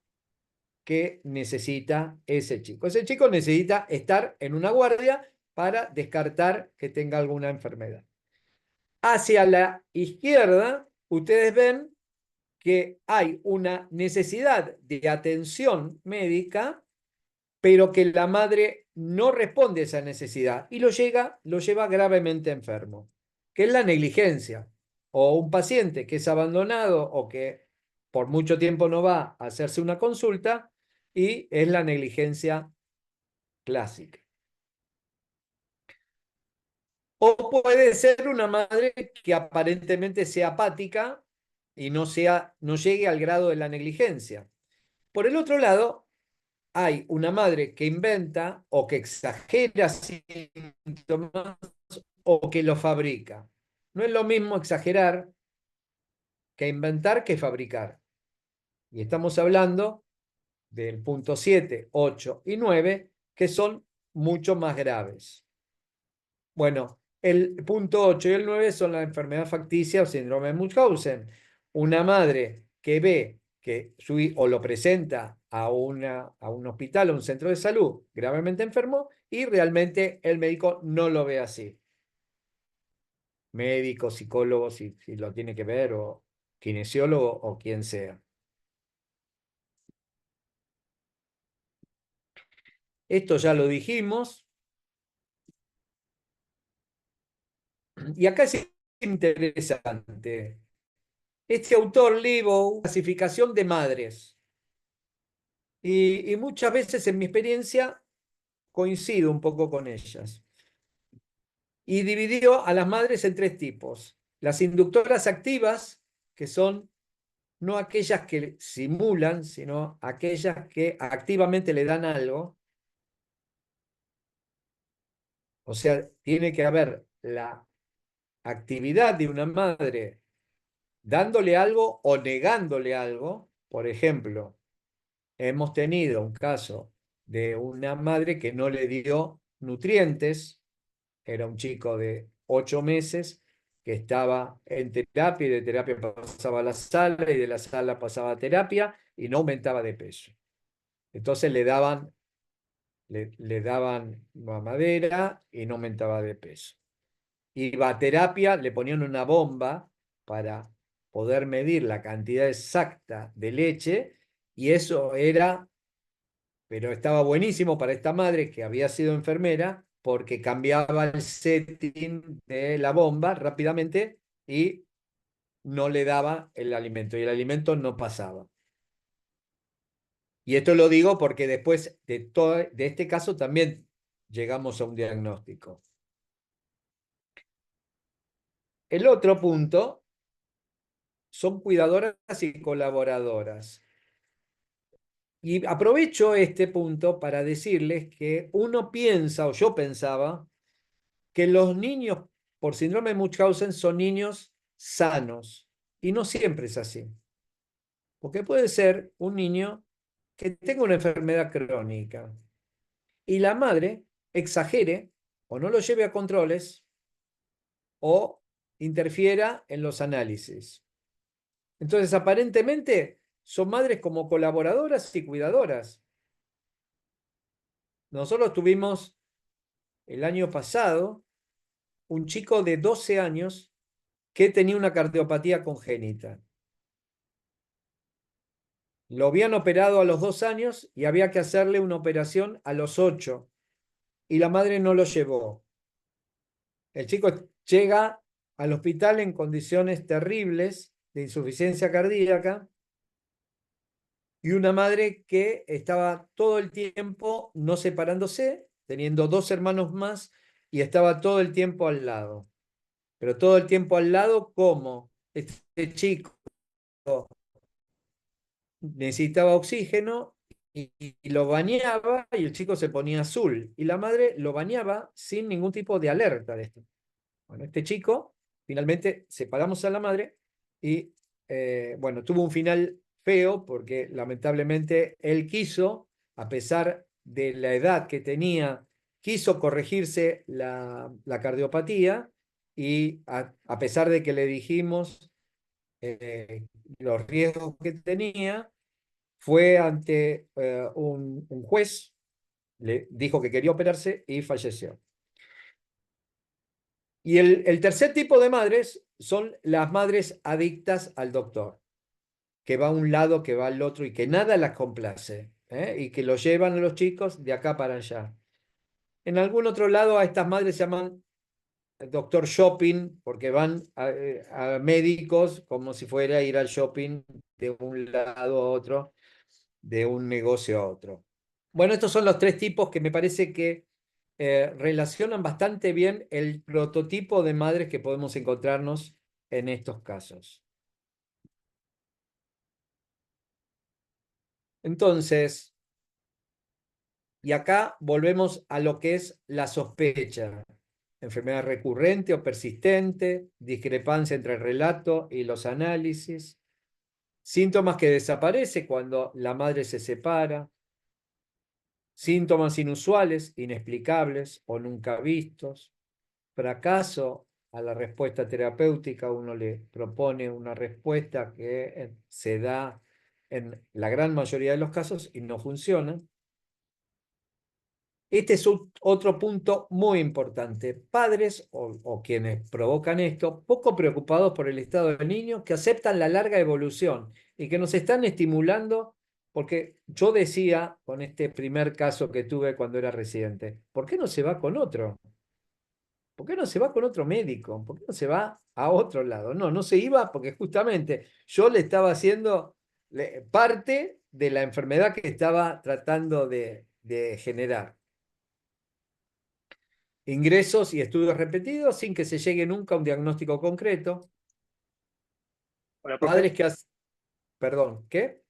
[SPEAKER 3] que necesita ese chico. Ese chico necesita estar en una guardia para descartar que tenga alguna enfermedad. Hacia la izquierda, ustedes ven que hay una necesidad de atención médica, pero que la madre no responde a esa necesidad y lo lleva gravemente enfermo, que es la negligencia. O un paciente que es abandonado o que por mucho tiempo no va a hacerse una consulta y es la negligencia clásica. O puede ser una madre que aparentemente sea apática y no llegue al grado de la negligencia. Por el otro lado, hay una madre que inventa o que exagera síntomas o que lo fabrica. No es lo mismo exagerar que inventar que fabricar. Y estamos hablando del punto 7, 8 y 9, que son mucho más graves. Bueno, el punto 8 y el 9 son la enfermedad facticia o síndrome de Munchausen. Una madre que ve que o lo presenta a un hospital o un centro de salud gravemente enfermo y realmente el médico no lo ve así. Médico, psicólogo, si lo tiene que ver, o kinesiólogo o quien sea. Esto ya lo dijimos. Y acá es interesante. Este autor Lebow, clasificación de madres. Y muchas veces en mi experiencia coincido un poco con ellas. Y dividió a las madres en tres tipos. Las inductoras activas, que son no aquellas que simulan, sino aquellas que activamente le dan algo. O sea, tiene que haber la actividad de una madre dándole algo o negándole algo. Por ejemplo, hemos tenido un caso de una madre que no le dio nutrientes. Era un chico de 8 meses que estaba en terapia y de terapia pasaba a la sala y de la sala pasaba a terapia y no aumentaba de peso. Entonces le daban mamadera y no aumentaba de peso. Iba a terapia, le ponían una bomba para poder medir la cantidad exacta de leche y eso era, pero estaba buenísimo para esta madre que había sido enfermera porque cambiaba el setting de la bomba rápidamente y no le daba el alimento y el alimento no pasaba. Y esto lo digo porque después de este caso también llegamos a un diagnóstico. El otro punto son cuidadoras y colaboradoras. Y aprovecho este punto para decirles que uno piensa, o yo pensaba, que los niños por síndrome de Munchausen son niños sanos. Y no siempre es así. Porque puede ser un niño que tenga una enfermedad crónica y la madre exagere o no lo lleve a controles o interfiera en los análisis. Entonces, aparentemente, son madres como colaboradoras y cuidadoras. Nosotros tuvimos el año pasado un chico de 12 años que tenía una cardiopatía congénita. Lo habían operado a los 2 años y había que hacerle una operación a los 8 y la madre no lo llevó. El chico llega al hospital en condiciones terribles de insuficiencia cardíaca y una madre que estaba todo el tiempo no separándose, teniendo 2 hermanos más y estaba todo el tiempo al lado. Pero todo el tiempo al lado, ¿cómo? Este chico necesitaba oxígeno y lo bañaba y el chico se ponía azul. Y la madre lo bañaba sin ningún tipo de alerta de esto. Bueno, este chico, finalmente separamos a la madre y, bueno, tuvo un final feo porque lamentablemente él quiso, a pesar de la edad que tenía, quiso corregirse la cardiopatía y a pesar de que le dijimos eh, los riesgos que tenía, fue ante un juez, le dijo que quería operarse y falleció. Y el tercer tipo de madres son las madres adictas al doctor, que va a un lado, que va al otro y que nada las complace, y que lo llevan a los chicos de acá para allá. En algún otro lado a estas madres se llaman doctor shopping, porque van a médicos como si fuera a ir al shopping de un lado a otro, de un negocio a otro. Bueno, estos son los tres tipos que me parece que relacionan bastante bien el prototipo de madres que podemos encontrarnos en estos casos. Entonces, y acá volvemos a lo que es la sospecha. Enfermedad recurrente o persistente, discrepancia entre el relato y los análisis, síntomas que desaparecen cuando la madre se separa, síntomas inusuales, inexplicables o nunca vistos, fracaso a la respuesta terapéutica, uno le propone una respuesta que se da en la gran mayoría de los casos y no funciona. Este es otro punto muy importante. Padres o quienes provocan esto, poco preocupados por el estado del niño, que aceptan la larga evolución y que nos están estimulando, porque yo decía con este primer caso que tuve cuando era residente, ¿por qué no se va con otro? ¿Por qué no se va con otro médico? ¿Por qué no se va a otro lado? No, no se iba porque justamente yo le estaba haciendo parte de la enfermedad que estaba tratando de generar. Ingresos y estudios repetidos sin que se llegue nunca a un diagnóstico concreto.
[SPEAKER 2] Hola, profe.
[SPEAKER 3] Padres que perdón, ¿qué?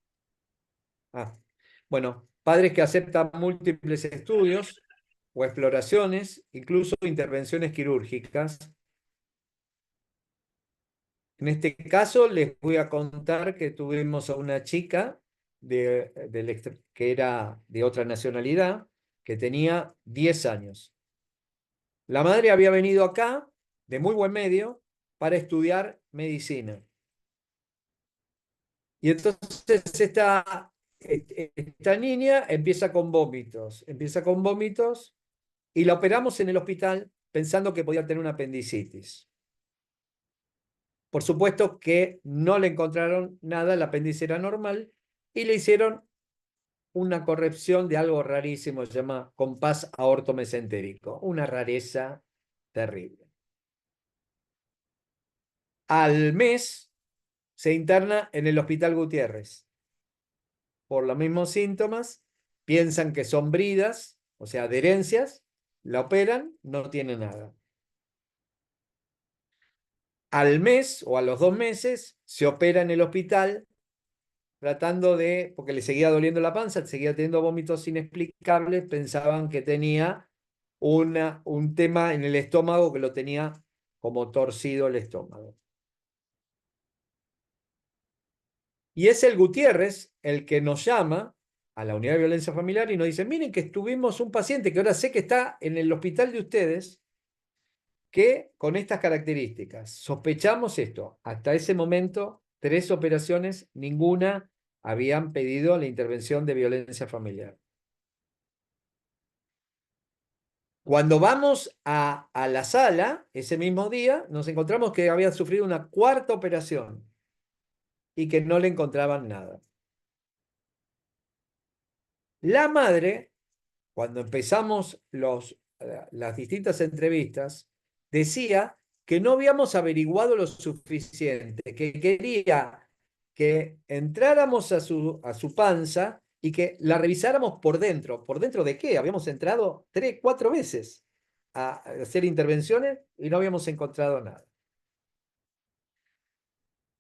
[SPEAKER 3] Bueno, padres que aceptan múltiples estudios o exploraciones, incluso intervenciones quirúrgicas. En este caso les voy a contar que tuvimos a una chica que era de otra nacionalidad, que tenía 10 años. La madre había venido acá, de muy buen medio, para estudiar medicina. Y entonces esta niña empieza con vómitos, y la operamos en el hospital pensando que podía tener una apendicitis. Por supuesto que no le encontraron nada, el apéndice era normal, y le hicieron una corrección de algo rarísimo, se llama compás aortomesentérico, una rareza terrible. Al mes se interna en el Hospital Gutiérrez por los mismos síntomas, piensan que son bridas, o sea, adherencias, la operan, no tiene nada. Al mes o a los 2 meses se opera en el hospital tratando porque le seguía doliendo la panza, seguía teniendo vómitos inexplicables, pensaban que tenía un tema en el estómago que lo tenía como torcido el estómago. Y es el Gutiérrez el que nos llama a la unidad de violencia familiar y nos dice, miren que tuvimos un paciente que ahora sé que está en el hospital de ustedes, que con estas características, sospechamos esto. Hasta ese momento, 3 operaciones, ninguna habían pedido la intervención de violencia familiar. Cuando vamos a la sala, ese mismo día, nos encontramos que había sufrido una 4ª operación y que no le encontraban nada. La madre, cuando empezamos las distintas entrevistas, decía que no habíamos averiguado lo suficiente, que quería que entráramos a su panza y que la revisáramos por dentro. ¿Por dentro de qué? Habíamos entrado 3, 4 veces a hacer intervenciones y no habíamos encontrado nada.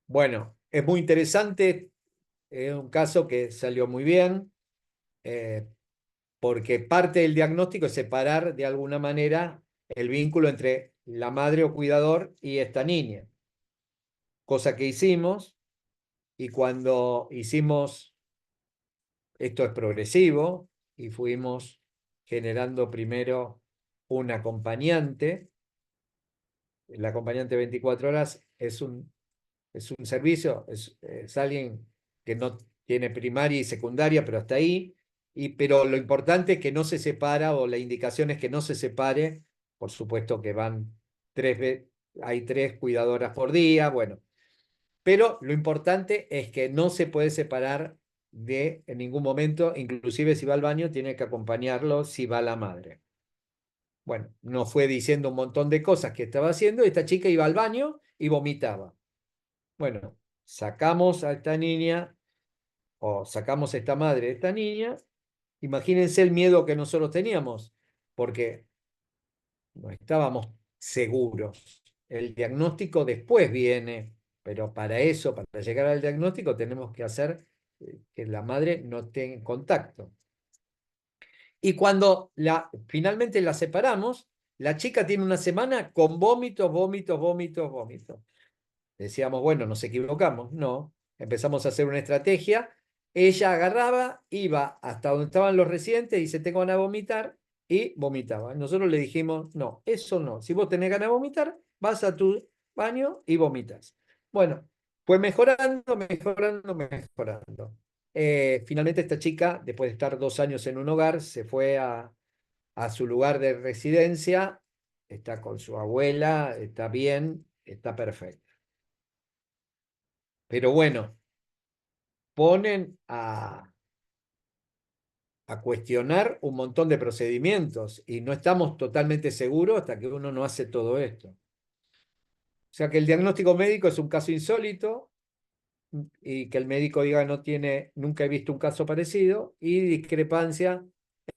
[SPEAKER 3] Bueno, es muy interesante, es un caso que salió muy bien, porque parte del diagnóstico es separar de alguna manera el vínculo entre la madre o cuidador y esta niña, cosa que hicimos, y cuando hicimos, esto es progresivo, y fuimos generando primero un acompañante. El acompañante 24 horas es un servicio, es alguien que no tiene primaria y secundaria, pero hasta ahí. Pero lo importante es que no se separa, o la indicación es que no se separe. Por supuesto que hay 3 cuidadoras por día, bueno. Pero lo importante es que no se puede separar en ningún momento, inclusive si va al baño, tiene que acompañarlo si va la madre. Bueno, nos fue diciendo un montón de cosas que estaba haciendo. Esta chica iba al baño y vomitaba. Bueno, sacamos a esta niña, o sacamos a esta madre de esta niña. Imagínense el miedo que nosotros teníamos, porque no estábamos seguros. El diagnóstico después viene, pero para eso, para llegar al diagnóstico, tenemos que hacer que la madre no esté en contacto. Y cuando finalmente la separamos, la chica tiene una semana con vómitos, vómitos, vómitos, vómitos. Decíamos, bueno, nos equivocamos. No, empezamos a hacer una estrategia ella agarraba, iba hasta donde estaban los residentes y dice, tengo ganas de vomitar, y vomitaba. Nosotros le dijimos, no, eso no. Si vos tenés ganas de vomitar, vas a tu baño y vomitas. Bueno, fue mejorando, mejorando, mejorando. Finalmente esta chica, después de estar 2 años en un hogar, se fue a su lugar de residencia, está con su abuela, está bien, está perfecta. Pero bueno, ponen a cuestionar un montón de procedimientos y no estamos totalmente seguros hasta que uno no hace todo esto. O sea que el diagnóstico médico es un caso insólito y que el médico diga no tiene, nunca he visto un caso parecido, y discrepancia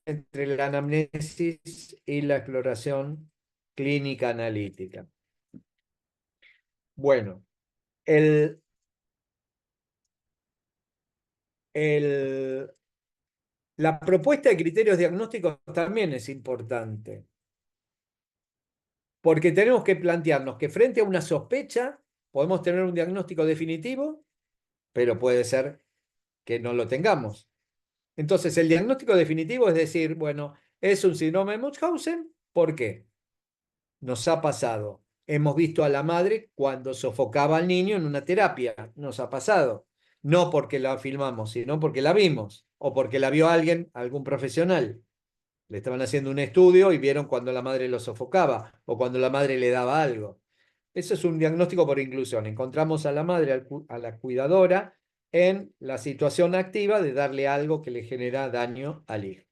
[SPEAKER 3] entre la anamnesis y la exploración clínica analítica. Bueno, el, la propuesta de criterios diagnósticos también es importante, porque tenemos que plantearnos que frente a una sospecha podemos tener un diagnóstico definitivo, pero puede ser que no lo tengamos. Entonces, el diagnóstico definitivo es decir, bueno, es un síndrome de Munchausen, ¿por qué? Nos ha pasado. Hemos visto a la madre cuando sofocaba al niño en una terapia. Nos ha pasado. No porque la filmamos, sino porque la vimos. O porque la vio alguien, algún profesional. Le estaban haciendo un estudio y vieron cuando la madre lo sofocaba o cuando la madre le daba algo. Eso es un diagnóstico por inclusión. Encontramos a la madre, a la cuidadora, en la situación activa de darle algo que le genera daño al hijo.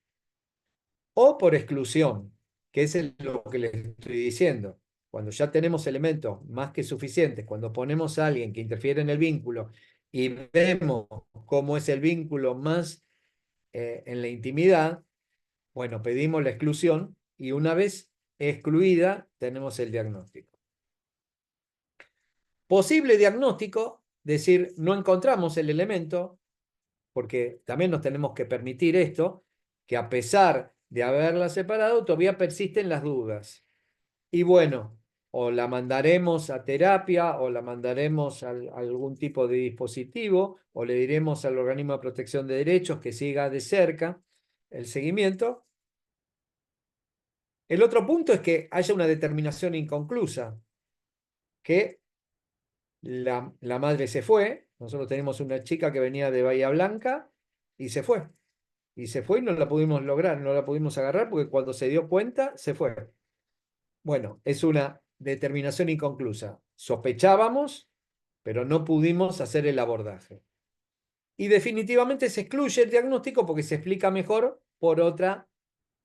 [SPEAKER 3] O por exclusión, que es lo que les estoy diciendo. Cuando ya tenemos elementos más que suficientes, cuando ponemos a alguien que interfiere en el vínculo y vemos cómo es el vínculo más en la intimidad, bueno, pedimos la exclusión y una vez excluida tenemos el diagnóstico. Posible diagnóstico, decir, no encontramos el elemento, porque también nos tenemos que permitir esto, que a pesar de haberla separado, todavía persisten las dudas. Y bueno, o la mandaremos a terapia, o la mandaremos a algún tipo de dispositivo, o le diremos al organismo de protección de derechos que siga de cerca el seguimiento. El otro punto es que haya una determinación inconclusa, que la madre se fue. Nosotros tenemos una chica que venía de Bahía Blanca y se fue. Y se fue y no la pudimos lograr, no la pudimos agarrar porque cuando se dio cuenta, se fue. Bueno, es una determinación inconclusa. Sospechábamos, pero no pudimos hacer el abordaje. Y definitivamente se excluye el diagnóstico porque se explica mejor por otra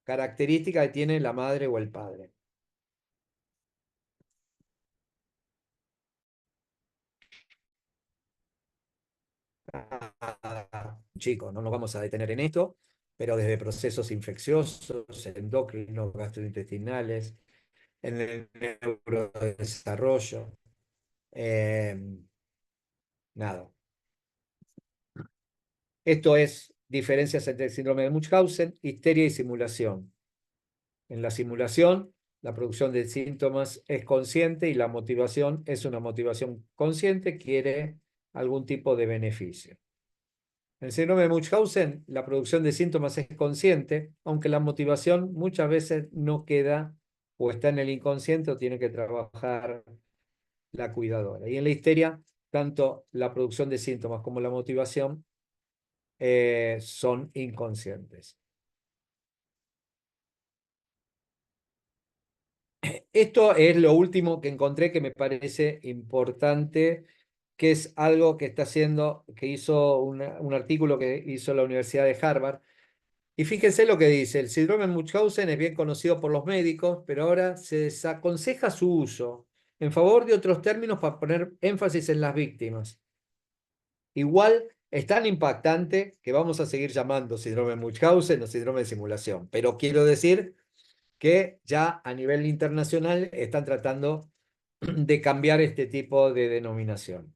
[SPEAKER 3] característica que tiene la madre o el padre. Chicos, no nos vamos a detener en esto, pero desde procesos infecciosos, endocrinos, gastrointestinales, en el neurodesarrollo, nada. Esto es diferencias entre el síndrome de Munchausen, histeria y simulación. En la simulación, la producción de síntomas es consciente y la motivación es una motivación consciente, quiere algún tipo de beneficio. En el síndrome de Munchausen, la producción de síntomas es consciente, aunque la motivación muchas veces no queda o está en el inconsciente o tiene que trabajar la cuidadora. Y en la histeria, tanto la producción de síntomas como la motivación son inconscientes. Esto es lo último que encontré que me parece importante, que es algo que está haciendo, que hizo un artículo que hizo la Universidad de Harvard. Y fíjense lo que dice: el síndrome de Munchausen es bien conocido por los médicos, pero ahora se desaconseja su uso en favor de otros términos para poner énfasis en las víctimas. Igual es tan impactante que vamos a seguir llamando síndrome de Munchausen o síndrome de simulación, pero quiero decir que ya a nivel internacional están tratando de cambiar este tipo de denominación.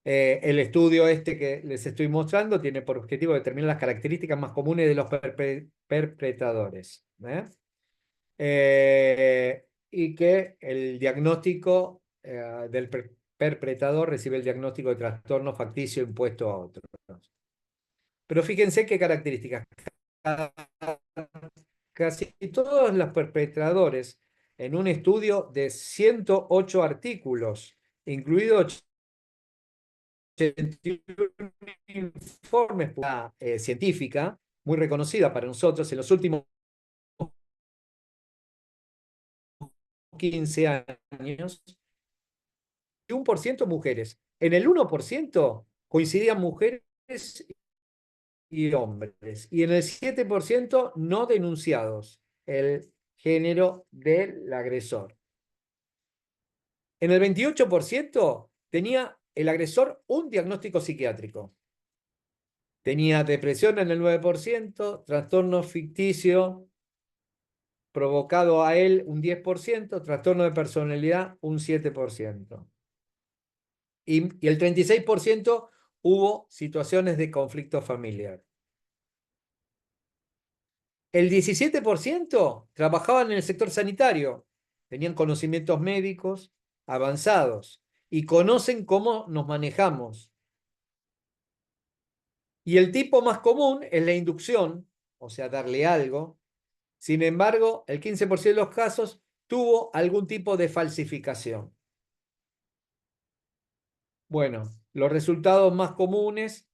[SPEAKER 3] El estudio este que les estoy mostrando tiene por objetivo determinar las características más comunes de los perpetradores. Y que el diagnóstico del perpetrador recibe el diagnóstico de trastorno facticio impuesto a otros. Pero fíjense qué características. Casi todos los perpetradores en un estudio de 108 artículos, incluidos 81 informes científica, muy reconocida para nosotros en los últimos 15 años, y 1% mujeres. En el 1% coincidían mujeres y hombres, y en el 7% no denunciados, el género del agresor. En el 28% tenía el agresor un diagnóstico psiquiátrico. Tenía depresión en el 9%, trastorno ficticio provocado a él un 10%, trastorno de personalidad un 7%. Y el 36% hubo situaciones de conflicto familiar. El 17% trabajaban en el sector sanitario, tenían conocimientos médicos avanzados y conocen cómo nos manejamos. Y el tipo más común es la inducción, o sea, darle algo. Sin embargo, el 15% de los casos tuvo algún tipo de falsificación. Bueno, los resultados más comunes,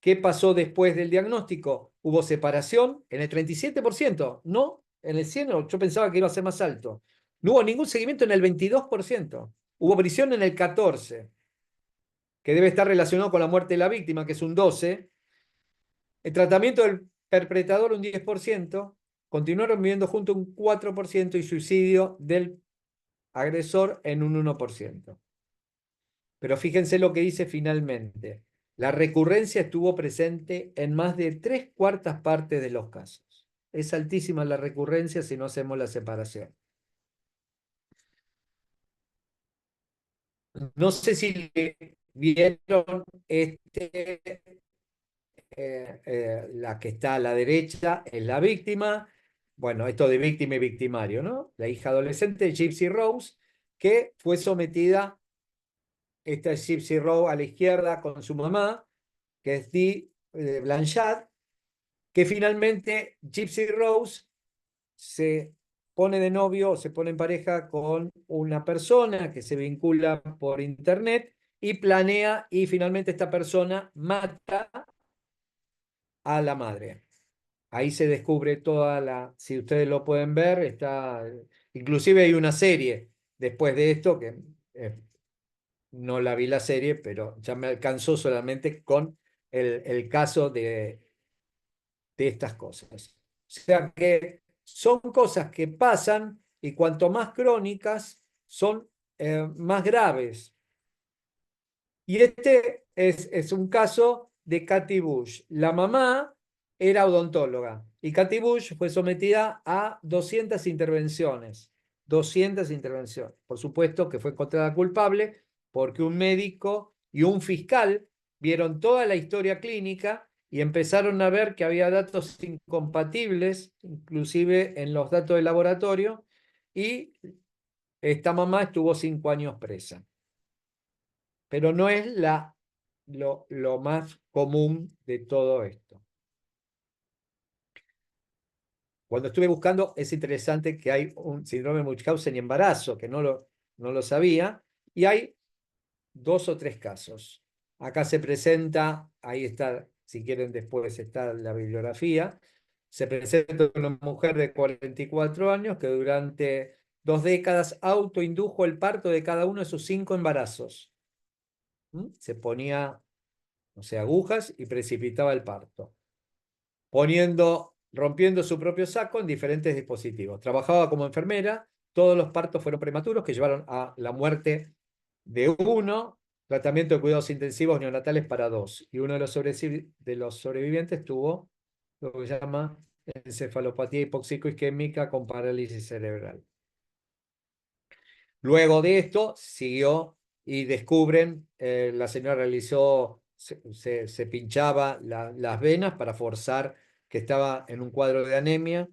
[SPEAKER 3] ¿qué pasó después del diagnóstico? Hubo separación en el 37%, no en el 100%, yo pensaba que iba a ser más alto. No hubo ningún seguimiento en el 22%. Hubo prisión en el 14%, que debe estar relacionado con la muerte de la víctima, que es un 12%. El tratamiento del perpetrador un 10%, continuaron viviendo juntos un 4% y suicidio del agresor en un 1%. Pero fíjense lo que dice finalmente. La recurrencia estuvo presente en más de 3/4 partes de los casos. Es altísima la recurrencia si no hacemos la separación. No sé si vieron la que está a la derecha es la víctima. Bueno, esto de víctima y victimario, ¿no? La hija adolescente de Gypsy Rose, que fue sometida, esta es Gypsy Rose a la izquierda con su mamá, que es Dee Blanchard, que finalmente Gypsy Rose se pone de novio o se pone en pareja con una persona que se vincula por internet y planea, y finalmente esta persona mata a la madre. Ahí se descubre toda la, si ustedes lo pueden ver, está, inclusive hay una serie después de esto, que no la vi la serie, pero ya me alcanzó solamente con el caso de estas cosas. O sea que son cosas que pasan y cuanto más crónicas son más graves. Y este es un caso de Cathy Bush. La mamá era odontóloga y Cathy Bush fue sometida a 200 intervenciones. 200 intervenciones. Por supuesto que fue encontrada culpable porque un médico y un fiscal vieron toda la historia clínica y empezaron a ver que había datos incompatibles, inclusive en los datos del laboratorio, y esta mamá estuvo 5 años presa. Pero no es lo más común de todo esto. Cuando estuve buscando, es interesante que hay un síndrome de Munchausen y embarazo, que no lo sabía, y hay 2 o 3 casos. Acá se presenta, ahí está, si quieren después está la bibliografía, se presenta una mujer de 44 años que durante 2 décadas autoindujo el parto de cada uno de sus 5 embarazos. Se ponía, o sea, agujas y precipitaba el parto, rompiendo su propio saco en diferentes dispositivos. Trabajaba como enfermera, todos los partos fueron prematuros que llevaron a la muerte de uno, tratamiento de cuidados intensivos neonatales para 2, y uno de los sobrevivientes tuvo lo que se llama encefalopatía hipóxico-isquémica con parálisis cerebral. Luego de esto siguió y descubren, la señora realizó, se pinchaba las venas para forzar que estaba en un cuadro de anemia,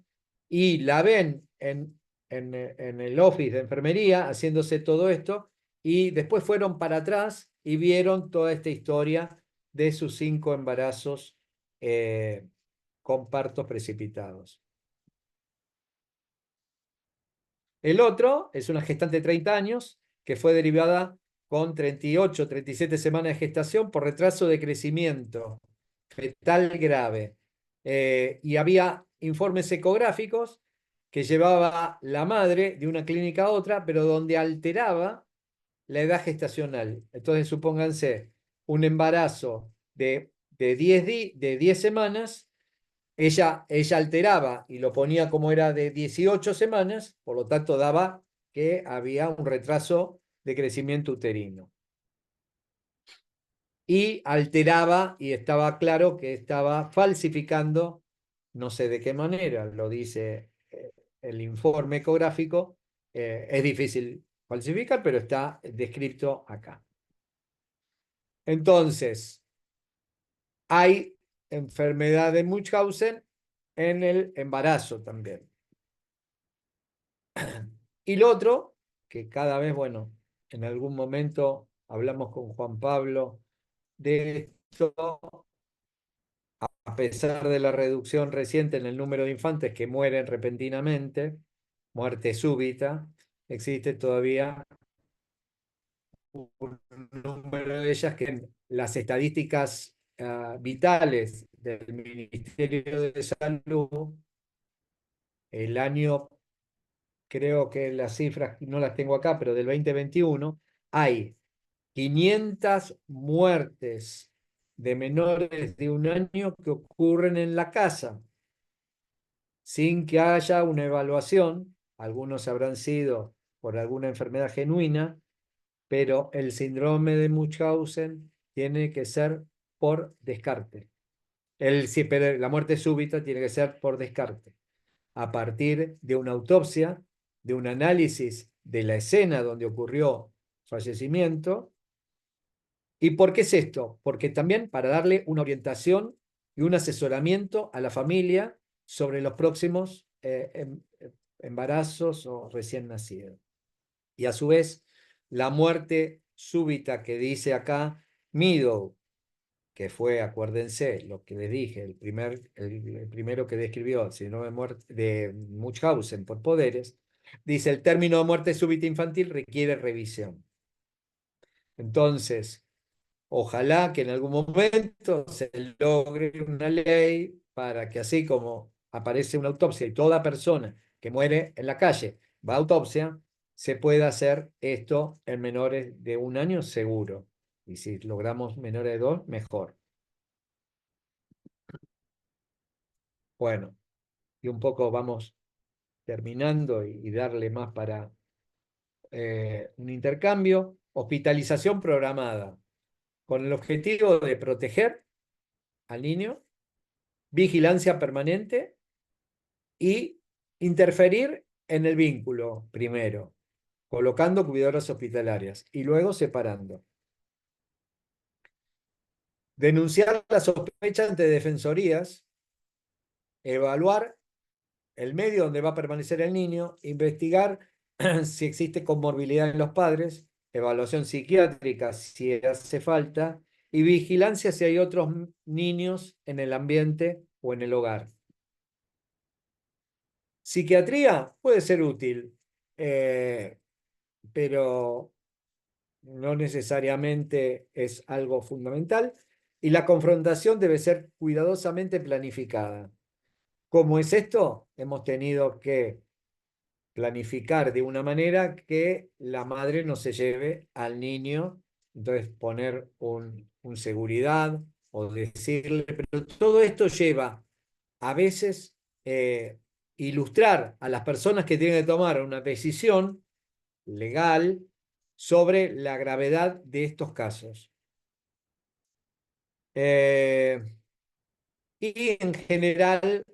[SPEAKER 3] y la ven en el office de enfermería haciéndose todo esto, y después fueron para atrás y vieron toda esta historia de sus 5 embarazos con partos precipitados. El otro es una gestante de 30 años que fue derivada con 38, 37 semanas de gestación por retraso de crecimiento fetal grave. Y había informes ecográficos que llevaba la madre de una clínica a otra, pero donde alteraba la edad gestacional. Entonces, supónganse, un embarazo de 10 semanas, ella alteraba y lo ponía como era de 18 semanas, por lo tanto daba que había un retraso de crecimiento uterino. Y alteraba y estaba claro que estaba falsificando, no sé de qué manera, lo dice el informe ecográfico, es difícil falsificar, pero está descrito acá. Entonces, hay enfermedad de Munchausen en el embarazo también. Y lo otro, que cada vez, bueno, en algún momento hablamos con Juan Pablo de esto, a pesar de la reducción reciente en el número de infantes que mueren repentinamente, muerte súbita, existe todavía un número de ellas que las estadísticas vitales del Ministerio de Salud, el año, creo que las cifras no las tengo acá, pero del 2021, hay 500 muertes de menores de 1 año que ocurren en la casa, sin que haya una evaluación. Algunos habrán sido por alguna enfermedad genuina, pero el síndrome de Munchausen tiene que ser por descarte. Sí, pero la muerte súbita tiene que ser por descarte, a partir de una autopsia, de un análisis de la escena donde ocurrió fallecimiento. ¿Y por qué es esto? Porque también para darle una orientación y un asesoramiento a la familia sobre los próximos embarazos o recién nacidos. Y a su vez, la muerte súbita que dice acá Meadow, que fue, acuérdense, lo que les dije, el primero que describió el síndrome de muerte de Munchausen por poderes, dice: el término de muerte súbita infantil requiere revisión. Entonces, ojalá que en algún momento se logre una ley para que, así como aparece una autopsia y toda persona que muere en la calle va a autopsia, se pueda hacer esto en menores de 1 año seguro. Y si logramos menores de 2, mejor. Bueno, y un poco vamos terminando y darle más para un intercambio. Hospitalización programada con el objetivo de proteger al niño, vigilancia permanente y interferir en el vínculo primero, colocando cuidadoras hospitalarias y luego separando. Denunciar la sospecha ante defensorías, evaluar el medio donde va a permanecer el niño, investigar si existe comorbilidad en los padres, evaluación psiquiátrica si hace falta, y vigilancia si hay otros niños en el ambiente o en el hogar. Psiquiatría puede ser útil, pero no necesariamente es algo fundamental, y la confrontación debe ser cuidadosamente planificada. ¿Cómo es esto? Hemos tenido que planificar de una manera que la madre no se lleve al niño, entonces poner un seguridad o decirle, pero todo esto lleva a veces ilustrar a las personas que tienen que tomar una decisión legal sobre la gravedad de estos casos. Y en general,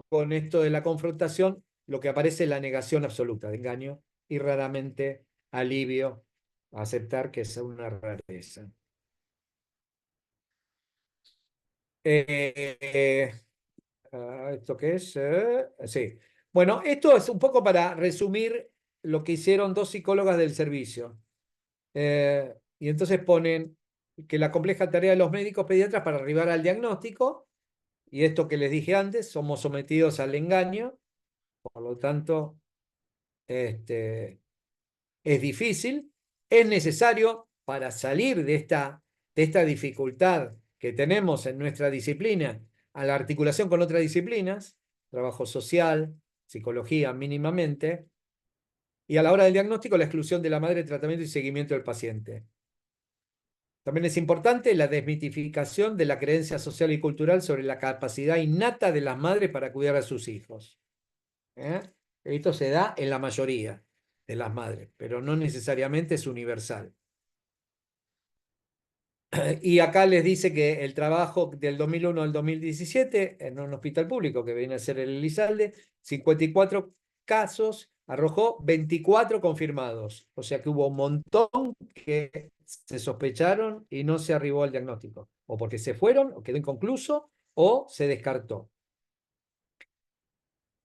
[SPEAKER 3] con esto de la confrontación, lo que aparece es la negación absoluta de engaño y raramente alivio a aceptar que es una rareza. ¿Esto qué es? Sí. Bueno, esto es un poco para resumir lo que hicieron 2 psicólogas del servicio. Y entonces ponen que la compleja tarea de los médicos pediatras para arribar al diagnóstico y esto que les dije antes, somos sometidos al engaño, por lo tanto, es difícil, es necesario para salir de esta dificultad que tenemos en nuestra disciplina, a la articulación con otras disciplinas, trabajo social, psicología mínimamente, y a la hora del diagnóstico, la exclusión de la madre, tratamiento y seguimiento del paciente. También es importante la desmitificación de la creencia social y cultural sobre la capacidad innata de las madres para cuidar a sus hijos. Esto se da en la mayoría de las madres, pero no necesariamente es universal. Y acá les dice que el trabajo del 2001 al 2017 en un hospital público que viene a ser el Elizalde, 54 casos, arrojó 24 confirmados. O sea que hubo un montón que se sospecharon y no se arribó al diagnóstico. O porque se fueron, o quedó inconcluso, o se descartó.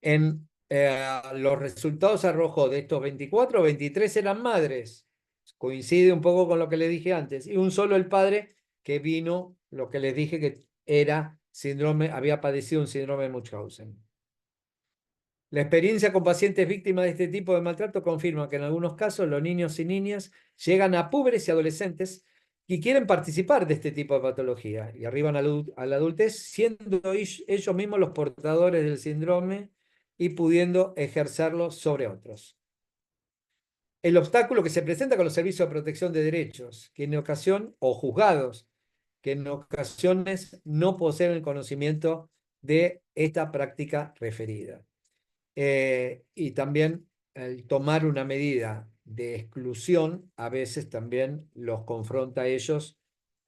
[SPEAKER 3] En los resultados arrojó de estos 24, 23 eran madres. Coincide un poco con lo que le dije antes. Y un solo el padre que vino, lo que les dije que era síndrome, había padecido un síndrome de Munchausen. La experiencia con pacientes víctimas de este tipo de maltrato confirma que en algunos casos los niños y niñas llegan a púberes y adolescentes y quieren participar de este tipo de patología y arriban a la adultez siendo ellos mismos los portadores del síndrome y pudiendo ejercerlo sobre otros. El obstáculo que se presenta con los servicios de protección de derechos, que en ocasión, o juzgados, que en ocasiones no poseen el conocimiento de esta práctica referida. Y también el tomar una medida de exclusión a veces también los confronta a ellos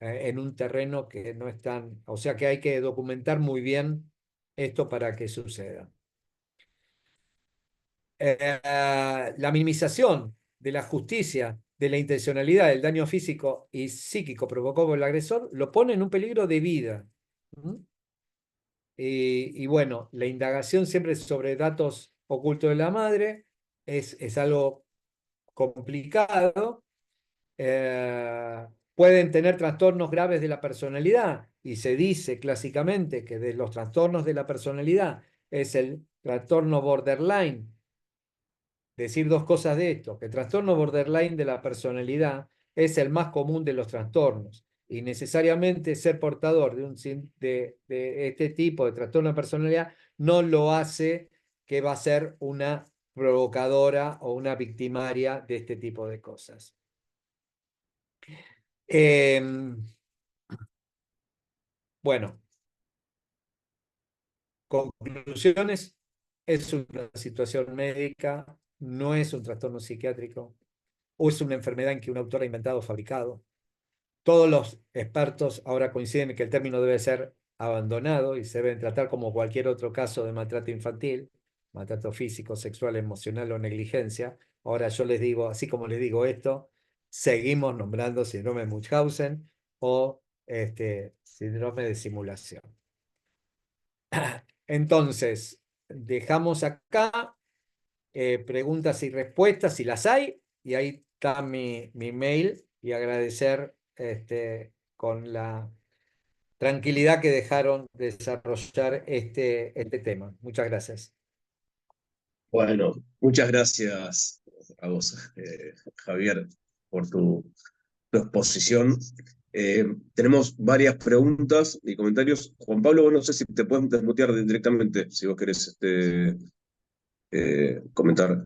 [SPEAKER 3] en un terreno que no es tan, o sea que hay que documentar muy bien esto para que suceda. La minimización de la justicia, de la intencionalidad, del daño físico y psíquico provocado por el agresor, lo pone en un peligro de vida. Y bueno, la indagación siempre sobre datos ocultos de la madre es algo complicado. Pueden tener trastornos graves de la personalidad y se dice clásicamente que de los trastornos de la personalidad es el trastorno borderline. Decir dos cosas de esto, que el trastorno borderline de la personalidad es el más común de los trastornos y necesariamente ser portador de este tipo de trastorno de personalidad no lo hace que va a ser una provocadora o una victimaria de este tipo de cosas. Bueno, conclusiones, es una situación médica, no es un trastorno psiquiátrico, o es una enfermedad en que un autor ha inventado o fabricado. Todos los expertos ahora coinciden en que el término debe ser abandonado y se debe tratar como cualquier otro caso de maltrato infantil, maltrato físico, sexual, emocional o negligencia. Ahora yo les digo, así como les digo esto, seguimos nombrando síndrome de Munchausen o síndrome de simulación. Entonces, dejamos acá preguntas y respuestas si las hay, y ahí está mi mail, y agradecer con la tranquilidad que dejaron desarrollar este tema. Muchas gracias.
[SPEAKER 1] Bueno, muchas gracias a vos, Javier, por tu exposición. Tenemos varias preguntas y comentarios. Juan Pablo, vos no sé si te puedes desmutear directamente, si vos querés comentar.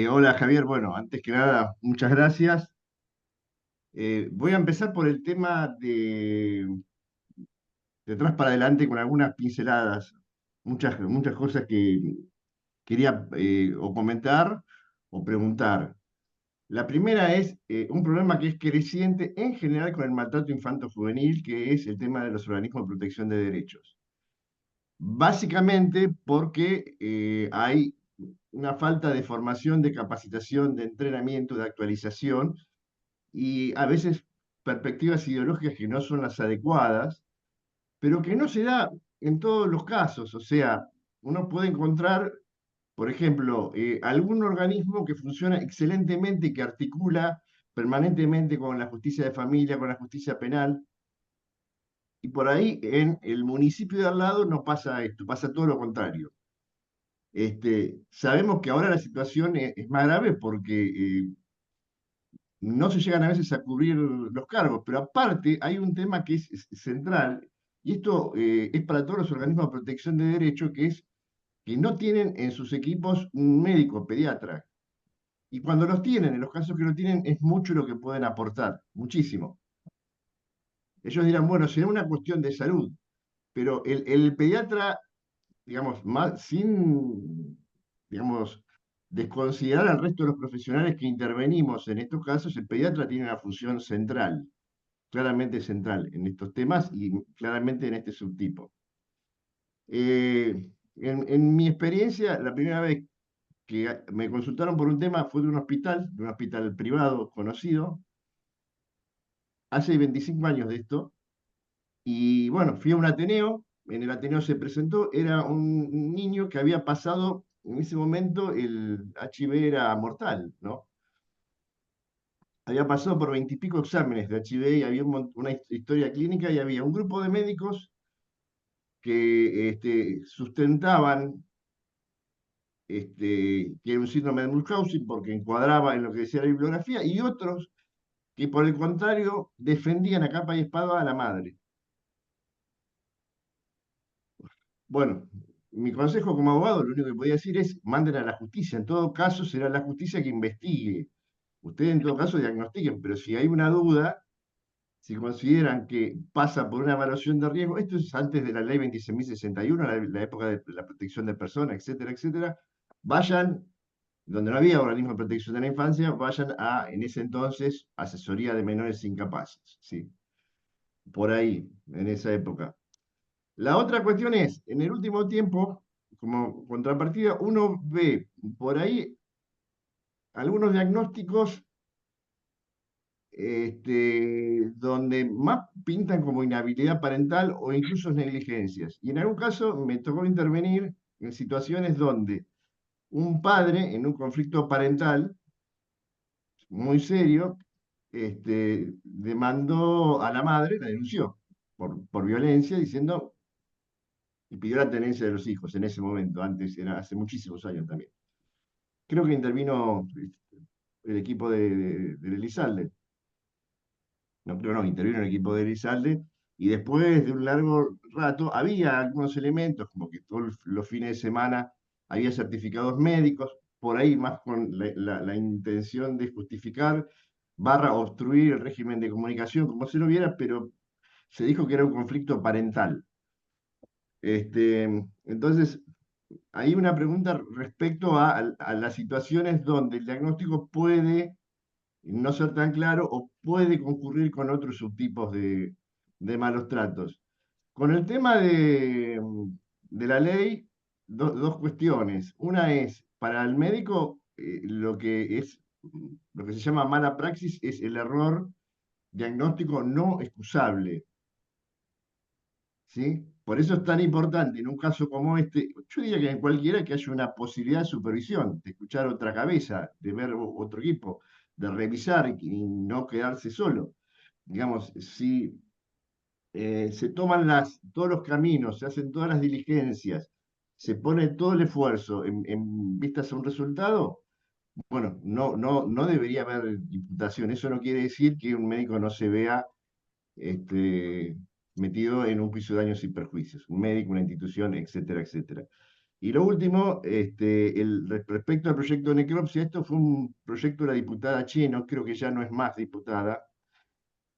[SPEAKER 4] Hola Javier, bueno, antes que nada, muchas gracias. Voy a empezar por el tema de atrás para adelante con algunas pinceladas, muchas cosas que quería o comentar o preguntar. La primera es un problema que es creciente en general con el maltrato infanto-juvenil, que es el tema de los organismos de protección de derechos. Básicamente porque hay una falta de formación, de capacitación, de entrenamiento, de actualización y a veces perspectivas ideológicas que no son las adecuadas, pero que no se da en todos los casos. O sea, uno puede encontrar, por ejemplo, algún organismo que funciona excelentemente y que articula permanentemente con la justicia de familia, con la justicia penal, Y por ahí en el municipio de al lado no pasa esto, pasa todo lo contrario. Sabemos que ahora la situación es más grave porque no se llegan a veces a cubrir los cargos, pero aparte hay un tema que es central, y esto es para todos los organismos de protección de derechos, que es que no tienen en sus equipos un médico pediatra. Y cuando los tienen, en los casos que lo tienen, es mucho lo que pueden aportar, muchísimo. Ellos dirán, bueno, será una cuestión de salud, pero el pediatra, digamos, sin, digamos, desconsiderar al resto de los profesionales que intervenimos en estos casos, el pediatra tiene una función central, claramente central en estos temas y claramente en este subtipo. En mi experiencia, la primera vez que me consultaron por un tema fue de un hospital privado conocido, hace 25 años de esto, y bueno, fui a un Ateneo, en el Ateneo se presentó, era un niño que había pasado, en ese momento el HIV era mortal, ¿no? Había pasado por 20 y pico exámenes de HIV y había una historia clínica y había un grupo de médicos que sustentaban que era un síndrome de Munchausen porque encuadraba en lo que decía la bibliografía, y otros que por el contrario defendían a capa y espada a la madre. Bueno, mi consejo como abogado, lo único que podía decir es, manden a la justicia. En todo caso, será la justicia que investigue. Ustedes en todo caso diagnostiquen, pero si hay una duda, si consideran que pasa por una evaluación de riesgo, esto es antes de la ley 26.061, la época de la protección de personas, etcétera, etcétera, vayan, donde no había organismo de protección de la infancia, vayan a, en ese entonces, asesoría de menores incapaces, ¿sí? Por ahí, en esa época. La otra cuestión es, en el último tiempo, como contrapartida, uno ve por ahí algunos diagnósticos donde más pintan como inhabilidad parental o incluso negligencias. Y en algún caso me tocó intervenir en situaciones donde un padre en un conflicto parental muy serio demandó a la madre, la denunció por violencia, diciendo, y pidió la tenencia de los hijos en ese momento, antes, era hace muchísimos años también. Creo que intervino el equipo de Elizalde. No, creo no, intervino el equipo de Elizalde, y después de un largo rato había algunos elementos, como que todos los fines de semana había certificados médicos, por ahí más con la intención de justificar, obstruir el régimen de comunicación, como si no hubiera, pero se dijo que era un conflicto parental. Entonces, hay una pregunta respecto a las situaciones donde el diagnóstico puede no ser tan claro o puede concurrir con otros subtipos de malos tratos. Con el tema de la ley, dos cuestiones. Una es, para el médico, lo que se llama mala praxis es el error diagnóstico no excusable, ¿sí? Por eso es tan importante en un caso como este, yo diría que en cualquiera, que haya una posibilidad de supervisión, de escuchar otra cabeza, de ver otro equipo, de revisar y no quedarse solo. Digamos, si se toman todos los caminos, se hacen todas las diligencias, se pone todo el esfuerzo en vistas a un resultado, bueno, no debería haber imputación. Eso no quiere decir que un médico no se vea este, metido en un juicio de daños y perjuicios, un médico, una institución, etcétera, etcétera. Y lo último, respecto al proyecto de necropsia, esto fue un proyecto de la diputada Cheno, creo que ya no es más diputada.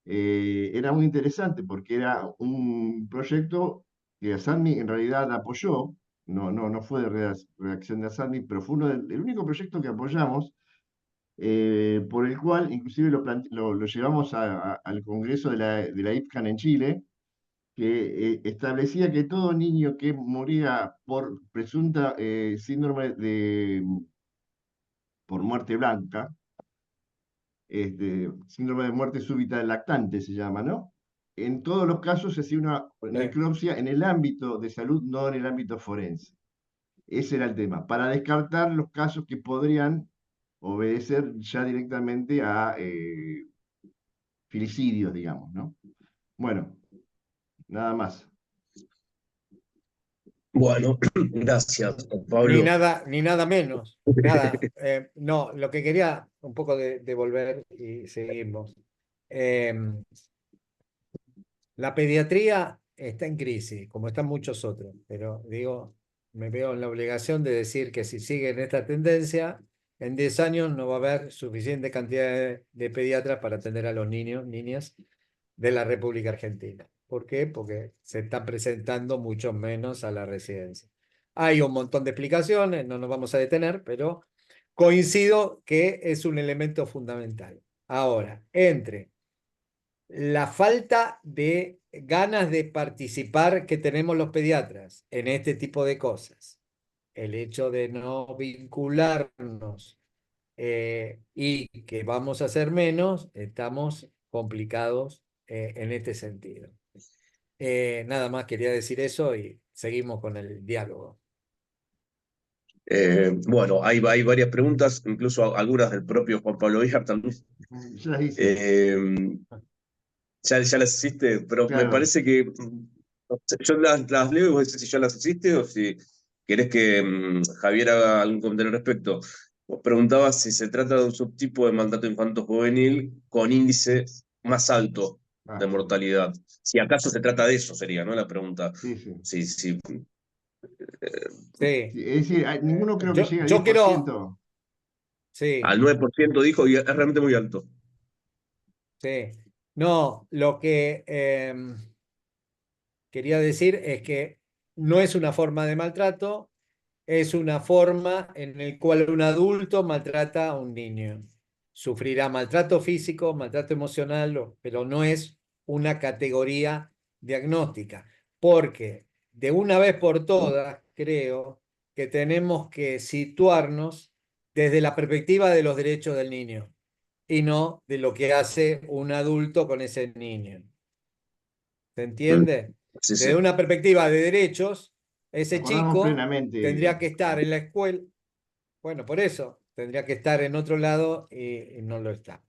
[SPEAKER 4] Era muy interesante porque era un proyecto que Asadmi en realidad apoyó, no fue de redacción de Asadmi, pero fue el único proyecto que apoyamos, por el cual inclusive lo llevamos al Congreso de la IPCAN en Chile, que establecía que todo niño que moría por presunta síndrome por muerte blanca, síndrome de muerte súbita del lactante se llama, ¿no? En todos los casos se hacía una necropsia en el ámbito de salud, no en el ámbito forense. Ese era el tema, para descartar los casos que podrían obedecer ya directamente a filicidios, digamos, ¿no? Bueno, nada más.
[SPEAKER 1] Bueno, gracias,
[SPEAKER 3] Ni
[SPEAKER 1] Pablo.
[SPEAKER 3] ni nada menos. Nada. No, lo que quería un poco de volver y seguimos. La pediatría está en crisis, como están muchos otros, pero digo, me veo en la obligación de decir que si sigue en esta tendencia, en 10 años no va a haber suficiente cantidad de pediatras para atender a los niños, niñas de la República Argentina. ¿Por qué? Porque se están presentando mucho menos a la residencia. Hay un montón de explicaciones, no nos vamos a detener, pero coincido que es un elemento fundamental. Ahora, entre la falta de ganas de participar que tenemos los pediatras en este tipo de cosas, el hecho de no vincularnos y que vamos a hacer menos, estamos complicados en este sentido. Nada más quería decir eso y seguimos con el diálogo.
[SPEAKER 1] Bueno, hay varias preguntas, incluso algunas del propio Juan Pablo Villar también.
[SPEAKER 4] Yo las hice.
[SPEAKER 1] Ya las hiciste, pero me
[SPEAKER 4] Claro.
[SPEAKER 1] parece que yo las leo y vos decís si ya las hiciste o si querés que Javier haga algún comentario al respecto. Vos preguntabas si se trata de un subtipo de maltrato infanto-juvenil con índice más alto de
[SPEAKER 4] Sí.
[SPEAKER 1] mortalidad. Si acaso se trata de eso, sería, ¿no? La pregunta.
[SPEAKER 4] Sí, sí.
[SPEAKER 1] Sí.
[SPEAKER 3] Sí.
[SPEAKER 4] Sí, es decir, ninguno creo que llegue al
[SPEAKER 3] Yo quiero,
[SPEAKER 4] 10%.
[SPEAKER 3] sí,
[SPEAKER 1] Al 9% dijo y es realmente muy alto.
[SPEAKER 3] sí. No, lo que quería decir es que no es una forma de maltrato, es una forma en la cual un adulto maltrata a un niño. Sufrirá maltrato físico, maltrato emocional, pero no es una categoría diagnóstica, porque de una vez por todas creo que tenemos que situarnos desde la perspectiva de los derechos del niño y no de lo que hace un adulto con ese niño. ¿Se entiende?
[SPEAKER 1] Sí.
[SPEAKER 3] Desde una perspectiva de derechos, ese
[SPEAKER 4] Acordamos
[SPEAKER 3] chico
[SPEAKER 4] plenamente.
[SPEAKER 3] tendría que estar en la escuela, bueno, por eso, tendría que estar en otro lado y no lo está.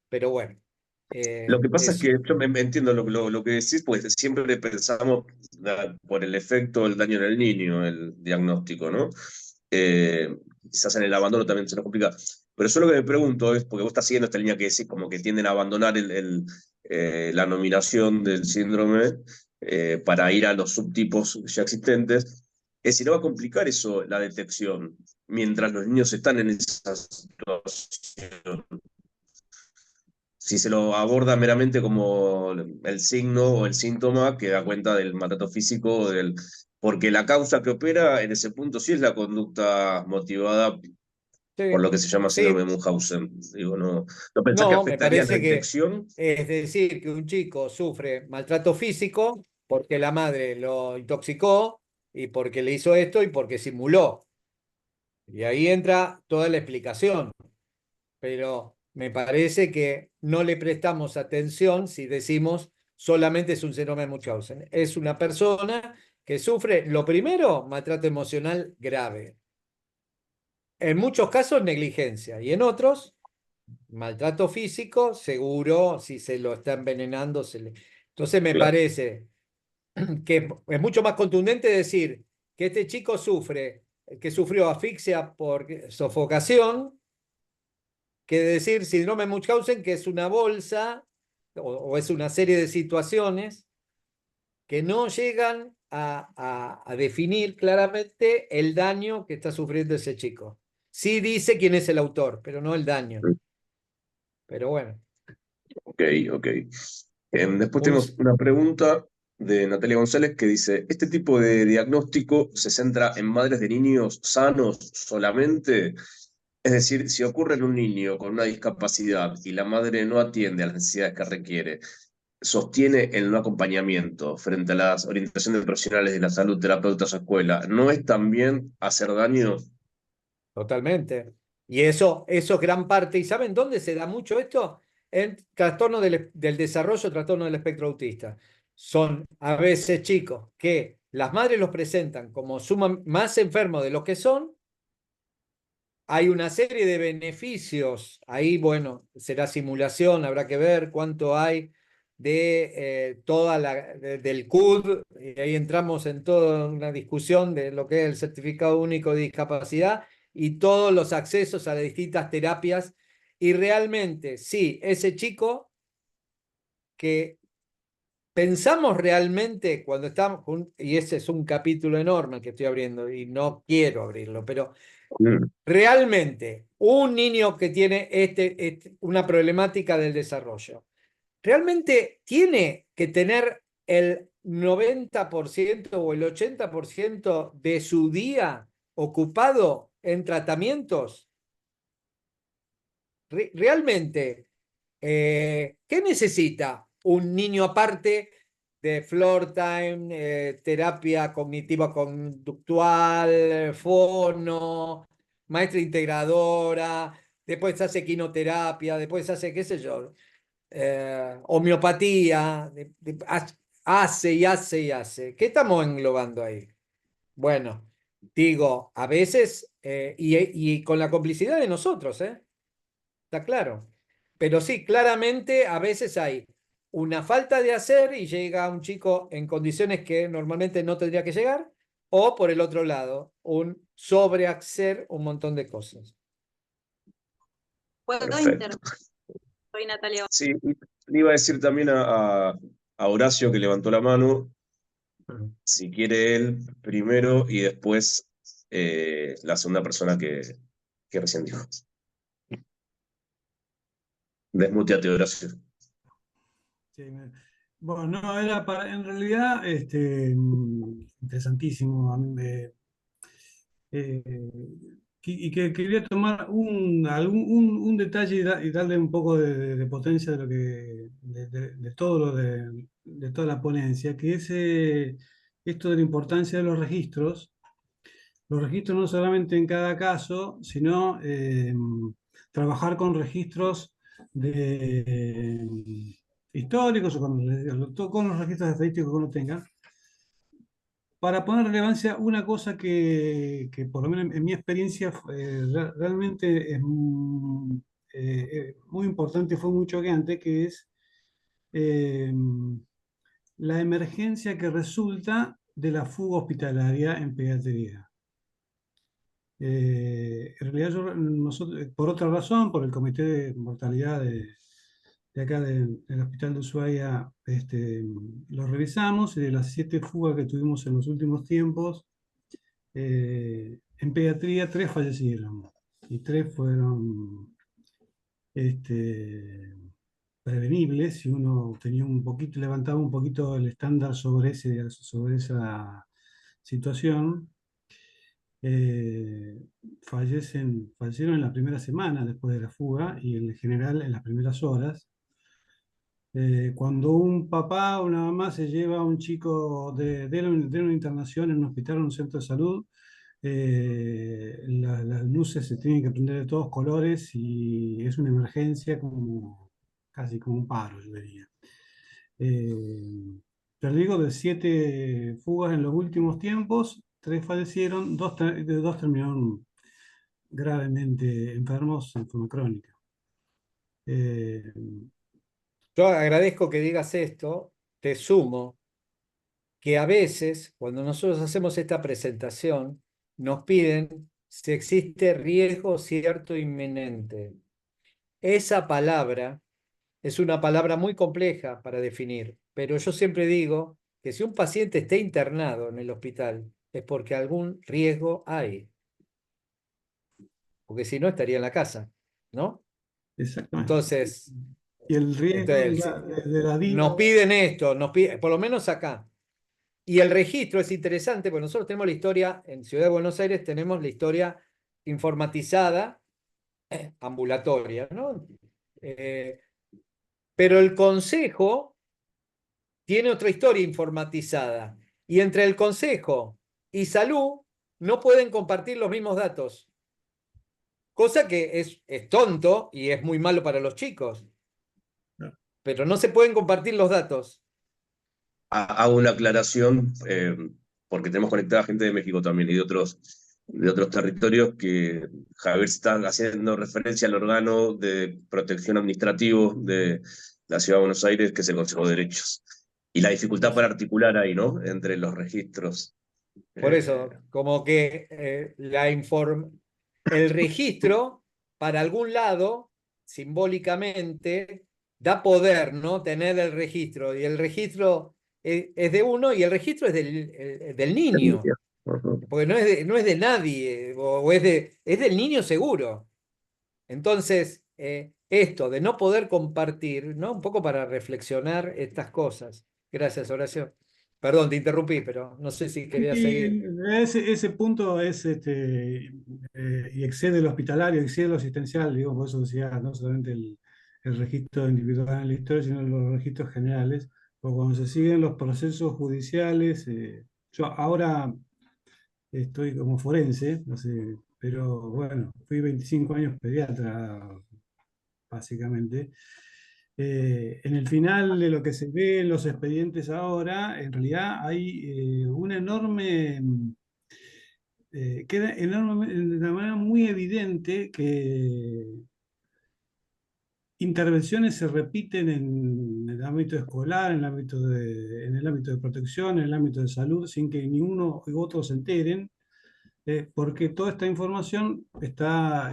[SPEAKER 3] Pero bueno,
[SPEAKER 1] Lo que pasa es que
[SPEAKER 3] eso.
[SPEAKER 1] yo me entiendo lo que decís, pues siempre pensamos por el efecto del daño en el niño, el diagnóstico, ¿no? Quizás en el abandono también se nos complica. Pero yo lo que me pregunto es, porque vos estás siguiendo esta línea que decís, como que tienden a abandonar la nominación del síndrome para ir a los subtipos ya existentes, es si no va a complicar eso la detección mientras los niños están en esa situación. Si se lo aborda meramente como el signo o el síntoma que da cuenta del maltrato físico, porque la causa que opera en ese punto sí es la conducta motivada por
[SPEAKER 3] Sí,
[SPEAKER 1] lo que se llama síndrome de
[SPEAKER 3] sí,
[SPEAKER 1] Munchausen. Digo, ¿no pensás que
[SPEAKER 3] no, me
[SPEAKER 1] afectaría la
[SPEAKER 3] parece que
[SPEAKER 1] detección?
[SPEAKER 3] es decir que un chico sufre maltrato físico porque la madre lo intoxicó y porque le hizo esto y porque simuló. Y ahí entra toda la explicación. Pero me parece que no le prestamos atención si decimos solamente es un síndrome de Munchausen. Es una persona que sufre, lo primero, maltrato emocional grave. En muchos casos, negligencia. Y en otros, maltrato físico, seguro, si se lo está envenenando. Entonces me
[SPEAKER 1] Claro.
[SPEAKER 3] parece que es mucho más contundente decir que este chico que sufrió asfixia por sofocación, que decir síndrome de Munchausen, que es una bolsa o es una serie de situaciones que no llegan a definir claramente el daño que está sufriendo ese chico. Sí dice quién es el autor, pero no el daño. Pero bueno.
[SPEAKER 1] Ok. Después
[SPEAKER 3] Un,
[SPEAKER 1] tenemos una pregunta de Natalia González que dice, ¿este tipo de diagnóstico se centra en madres de niños sanos solamente? Es decir, si ocurre en un niño con una discapacidad y la madre no atiende a las necesidades que requiere, sostiene el no acompañamiento frente a las orientaciones profesionales de la salud, terapeutas o escuela, ¿no es también hacer daño?
[SPEAKER 3] Totalmente. Y eso es gran parte. ¿Y saben dónde se da mucho esto? En trastorno del desarrollo, trastorno del espectro autista. Son a veces chicos que las madres los presentan como más enfermos de lo que son. Hay una serie de beneficios. Ahí, bueno, será simulación, habrá que ver cuánto hay de del CUD, y ahí entramos en toda una discusión de lo que es el certificado único de discapacidad y todos los accesos a las distintas terapias. Y realmente, sí, ese chico que pensamos realmente cuando estamos, y ese es un capítulo enorme que estoy abriendo y no quiero abrirlo, pero realmente un niño que tiene una problemática del desarrollo, realmente tiene que tener el 90% o el 80% de su día ocupado en tratamientos. Realmente, ¿qué necesita un niño aparte de floor time, terapia cognitiva conductual, fono, maestra integradora, después hace quinoterapia, después hace, qué sé yo, homeopatía, hace y hace y hace? ¿Qué estamos englobando ahí? Bueno, digo, a veces, y con la complicidad de nosotros, está claro. Pero sí, claramente a veces hay una falta de hacer y llega un chico en condiciones que normalmente no tendría que llegar, o por el otro lado, un sobrehacer un montón de cosas.
[SPEAKER 5] ¿Puedo
[SPEAKER 1] Perfecto.
[SPEAKER 5] Soy Natalia.
[SPEAKER 1] Sí, le iba a decir también a Horacio, que levantó la mano, si quiere él primero y después la segunda persona que recién dijo. Desmuteate, Horacio.
[SPEAKER 6] Sí, bueno, no, era en realidad interesantísimo. A mí eh, y que quería tomar un detalle y darle un poco de potencia de lo de todo de toda la ponencia, que es esto de la importancia de los registros. Los registros no solamente en cada caso, sino trabajar con registros históricos o con los registros estadísticos que uno tenga, para poner relevancia una cosa que por lo menos en mi experiencia realmente es muy importante, fue muy choqueante, que es eh, la emergencia que resulta de la fuga hospitalaria en pediatría. En realidad, nosotros, por otra razón, por el Comité de Mortalidad de acá del Hospital de Ushuaia, lo revisamos y de las 7 fugas que tuvimos en los últimos tiempos, en pediatría 3 fallecieron y 3 fueron prevenibles si uno tenía un poquito, levantaba un poquito el estándar sobre esa situación. Fallecieron en la primera semana después de la fuga y en general en las primeras horas. Cuando un papá o una mamá se lleva a un chico de una internación en un hospital o en un centro de salud, las luces se tienen que prender de todos colores y es una emergencia casi como un paro, yo diría. Pero digo, de 7 fugas en los últimos tiempos, 3 fallecieron, dos terminaron gravemente enfermos en forma crónica.
[SPEAKER 3] Yo agradezco que digas esto, te sumo que a veces, cuando nosotros hacemos esta presentación, nos piden si existe riesgo cierto inminente. Esa palabra es una palabra muy compleja para definir, pero yo siempre digo que si un paciente está internado en el hospital es porque algún riesgo hay, porque si no estaría en la casa, ¿no?
[SPEAKER 6] Exactamente.
[SPEAKER 3] Entonces,
[SPEAKER 6] Y el riesgo de la
[SPEAKER 3] nos piden esto, por lo menos acá. Y el registro es interesante, porque nosotros tenemos la historia, en Ciudad de Buenos Aires tenemos la historia informatizada, ambulatoria, ¿no? Pero el consejo tiene otra historia informatizada. Y entre el consejo y salud no pueden compartir los mismos datos. Cosa que es tonto y es muy malo para los chicos. Pero no se pueden compartir los datos.
[SPEAKER 1] Hago una aclaración, porque tenemos conectada gente de México también y de otros territorios, que Javier está haciendo referencia al órgano de protección administrativo la Ciudad de Buenos Aires, que es el Consejo de Derechos. Y la dificultad para articular ahí, ¿no? Entre los registros.
[SPEAKER 3] Por eso, como que el registro, para algún lado, simbólicamente, da poder, ¿no? Tener el registro. Y el registro es de uno y el registro es del niño. Porque no es de nadie, o es del niño seguro. Entonces, esto de no poder compartir, ¿no? Un poco para reflexionar estas cosas. Gracias, Horacio. Perdón, te interrumpí, pero no sé si querías seguir.
[SPEAKER 6] Ese punto es y excede lo hospitalario, excede lo asistencial, digo, por eso decía, no solamente el registro individual en la historia, sino los registros generales, porque cuando se siguen los procesos judiciales, yo ahora estoy como forense, no sé, pero bueno, fui 25 años pediatra, básicamente. En el final de lo que se ve en los expedientes ahora, en realidad hay una enorme, queda enorme, de una manera muy evidente que intervenciones se repiten en el ámbito escolar, en en el ámbito de protección, en el ámbito de salud, sin que ni uno u otro se enteren, porque toda esta información está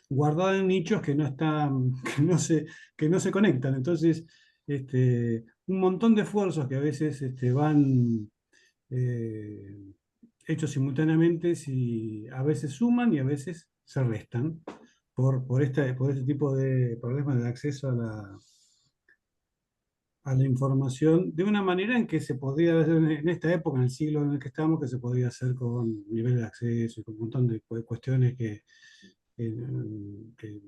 [SPEAKER 6] guardada en nichos que no están, que no se conectan. Entonces, un montón de esfuerzos que a veces van eh, hechos simultáneamente, si a veces suman y a veces se restan por este tipo de problemas de acceso a la información de una manera en que se podía hacer en esta época, en el siglo en el que estamos, que se podía hacer con nivel de acceso y con un montón de cuestiones que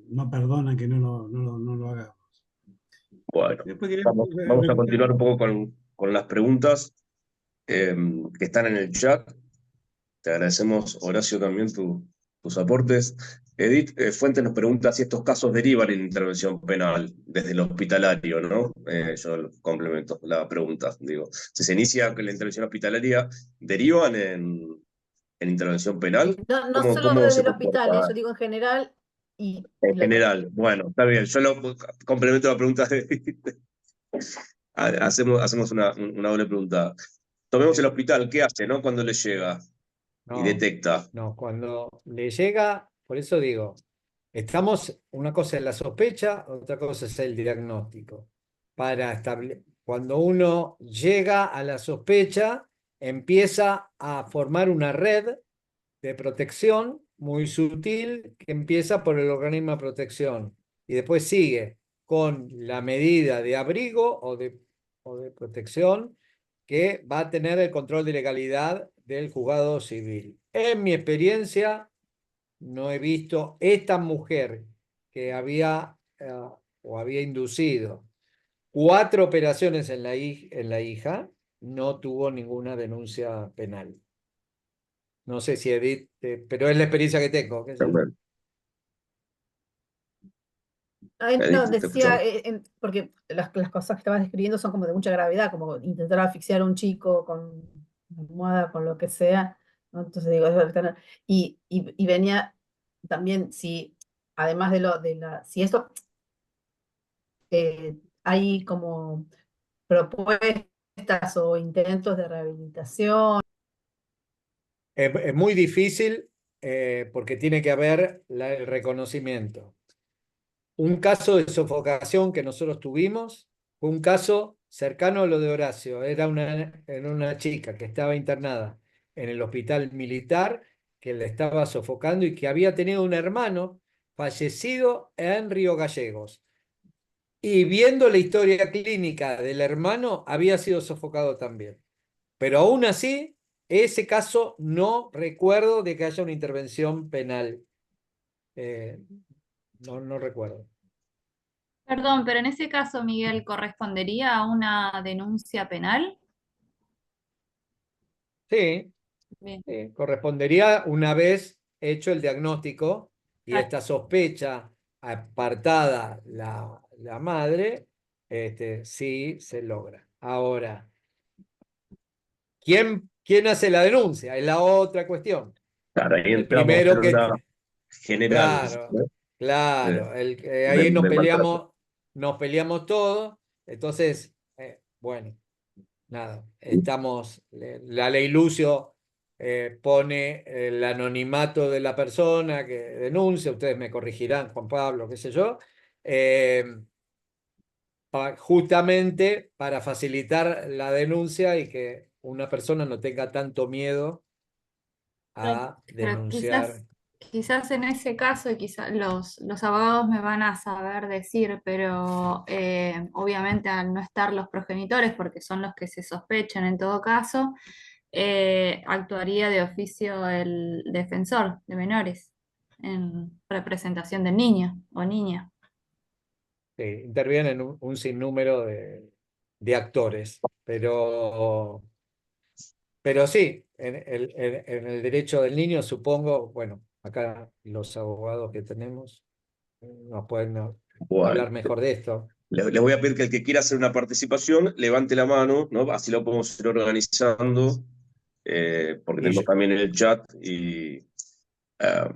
[SPEAKER 6] no perdonan que no lo hagamos.
[SPEAKER 1] Bueno,
[SPEAKER 6] Después quería
[SPEAKER 1] vamos a continuar un poco con las preguntas que están en el chat. Te agradecemos, Horacio, también tus aportes. Edith Fuentes nos pregunta si estos casos derivan en intervención penal desde el hospitalario, ¿no? Yo complemento la pregunta, digo. Si se inicia con la intervención hospitalaria, ¿derivan en intervención penal?
[SPEAKER 7] No solo
[SPEAKER 1] ¿Cómo
[SPEAKER 7] desde
[SPEAKER 1] se
[SPEAKER 7] el hospital,
[SPEAKER 1] comporta?
[SPEAKER 7] yo digo en general.
[SPEAKER 1] En general, bueno, está bien. Yo complemento la pregunta de Edith. Hacemos una doble pregunta. Tomemos el hospital, ¿qué hace, no? Cuando le llega y
[SPEAKER 3] No,
[SPEAKER 1] detecta.
[SPEAKER 3] no, cuando le llega, por eso digo, una cosa es la sospecha, otra cosa es el diagnóstico. Cuando uno llega a la sospecha, empieza a formar una red de protección muy sutil que empieza por el organismo de protección y después sigue con la medida de abrigo o de protección que va a tener el control de legalidad del juzgado civil. En mi experiencia, no he visto esta mujer que había o había inducido 4 operaciones en la hija, no tuvo ninguna denuncia penal. No sé si Edith, pero es la experiencia que tengo.
[SPEAKER 7] No,
[SPEAKER 1] Edith, te escuchamos.
[SPEAKER 7] decía, porque las cosas que estabas describiendo son como de mucha gravedad, como intentar asfixiar a un chico con una almohada, con lo que sea, ¿no? Entonces digo, y venía también, si además si esto, hay como propuestas o intentos de rehabilitación.
[SPEAKER 3] Es muy difícil porque tiene que haber el reconocimiento. Un caso de sofocación que nosotros tuvimos fue un caso cercano a lo de Horacio. Era una chica que estaba internada en el hospital militar, que le estaba sofocando y que había tenido un hermano fallecido en Río Gallegos. Y viendo la historia clínica del hermano, había sido sofocado también. Pero aún así, ese caso no recuerdo de que haya una intervención penal. No recuerdo.
[SPEAKER 5] Perdón, pero en ese caso, Miguel, ¿correspondería a una denuncia penal?
[SPEAKER 3] Sí,
[SPEAKER 5] Bien.
[SPEAKER 3] correspondería una vez hecho el diagnóstico y
[SPEAKER 5] Claro.
[SPEAKER 3] esta sospecha apartada la madre, sí se logra. Ahora, ¿quién hace la denuncia? Es la otra cuestión.
[SPEAKER 1] Claro, ahí
[SPEAKER 3] El
[SPEAKER 1] entramos a
[SPEAKER 3] primero
[SPEAKER 1] hacer una
[SPEAKER 3] que...
[SPEAKER 1] general.
[SPEAKER 3] Claro,
[SPEAKER 1] ¿no?
[SPEAKER 3] claro. Ahí nos
[SPEAKER 1] De maltrato.
[SPEAKER 3] peleamos, nos peleamos todos, entonces, bueno, nada, estamos, la ley Lucio pone el anonimato de la persona que denuncia, ustedes me corregirán, Juan Pablo, qué sé yo, justamente para facilitar la denuncia y que una persona no tenga tanto miedo a
[SPEAKER 5] Pero
[SPEAKER 3] denunciar.
[SPEAKER 5] quizás en ese caso, y quizás los abogados me van a saber decir, pero obviamente al no estar los progenitores, porque son los que se sospechan en todo caso, actuaría de oficio el defensor de menores en representación del niño o niña.
[SPEAKER 3] Intervienen un sinnúmero de actores, pero sí, en el derecho del niño, supongo, bueno, acá los abogados que tenemos nos pueden
[SPEAKER 1] Bueno,
[SPEAKER 3] hablar mejor de esto.
[SPEAKER 1] les voy a pedir que el que quiera hacer una participación levante la mano, ¿no? Así lo podemos ir organizando, porque
[SPEAKER 3] Y
[SPEAKER 1] tenemos
[SPEAKER 3] yo,
[SPEAKER 1] también el chat y...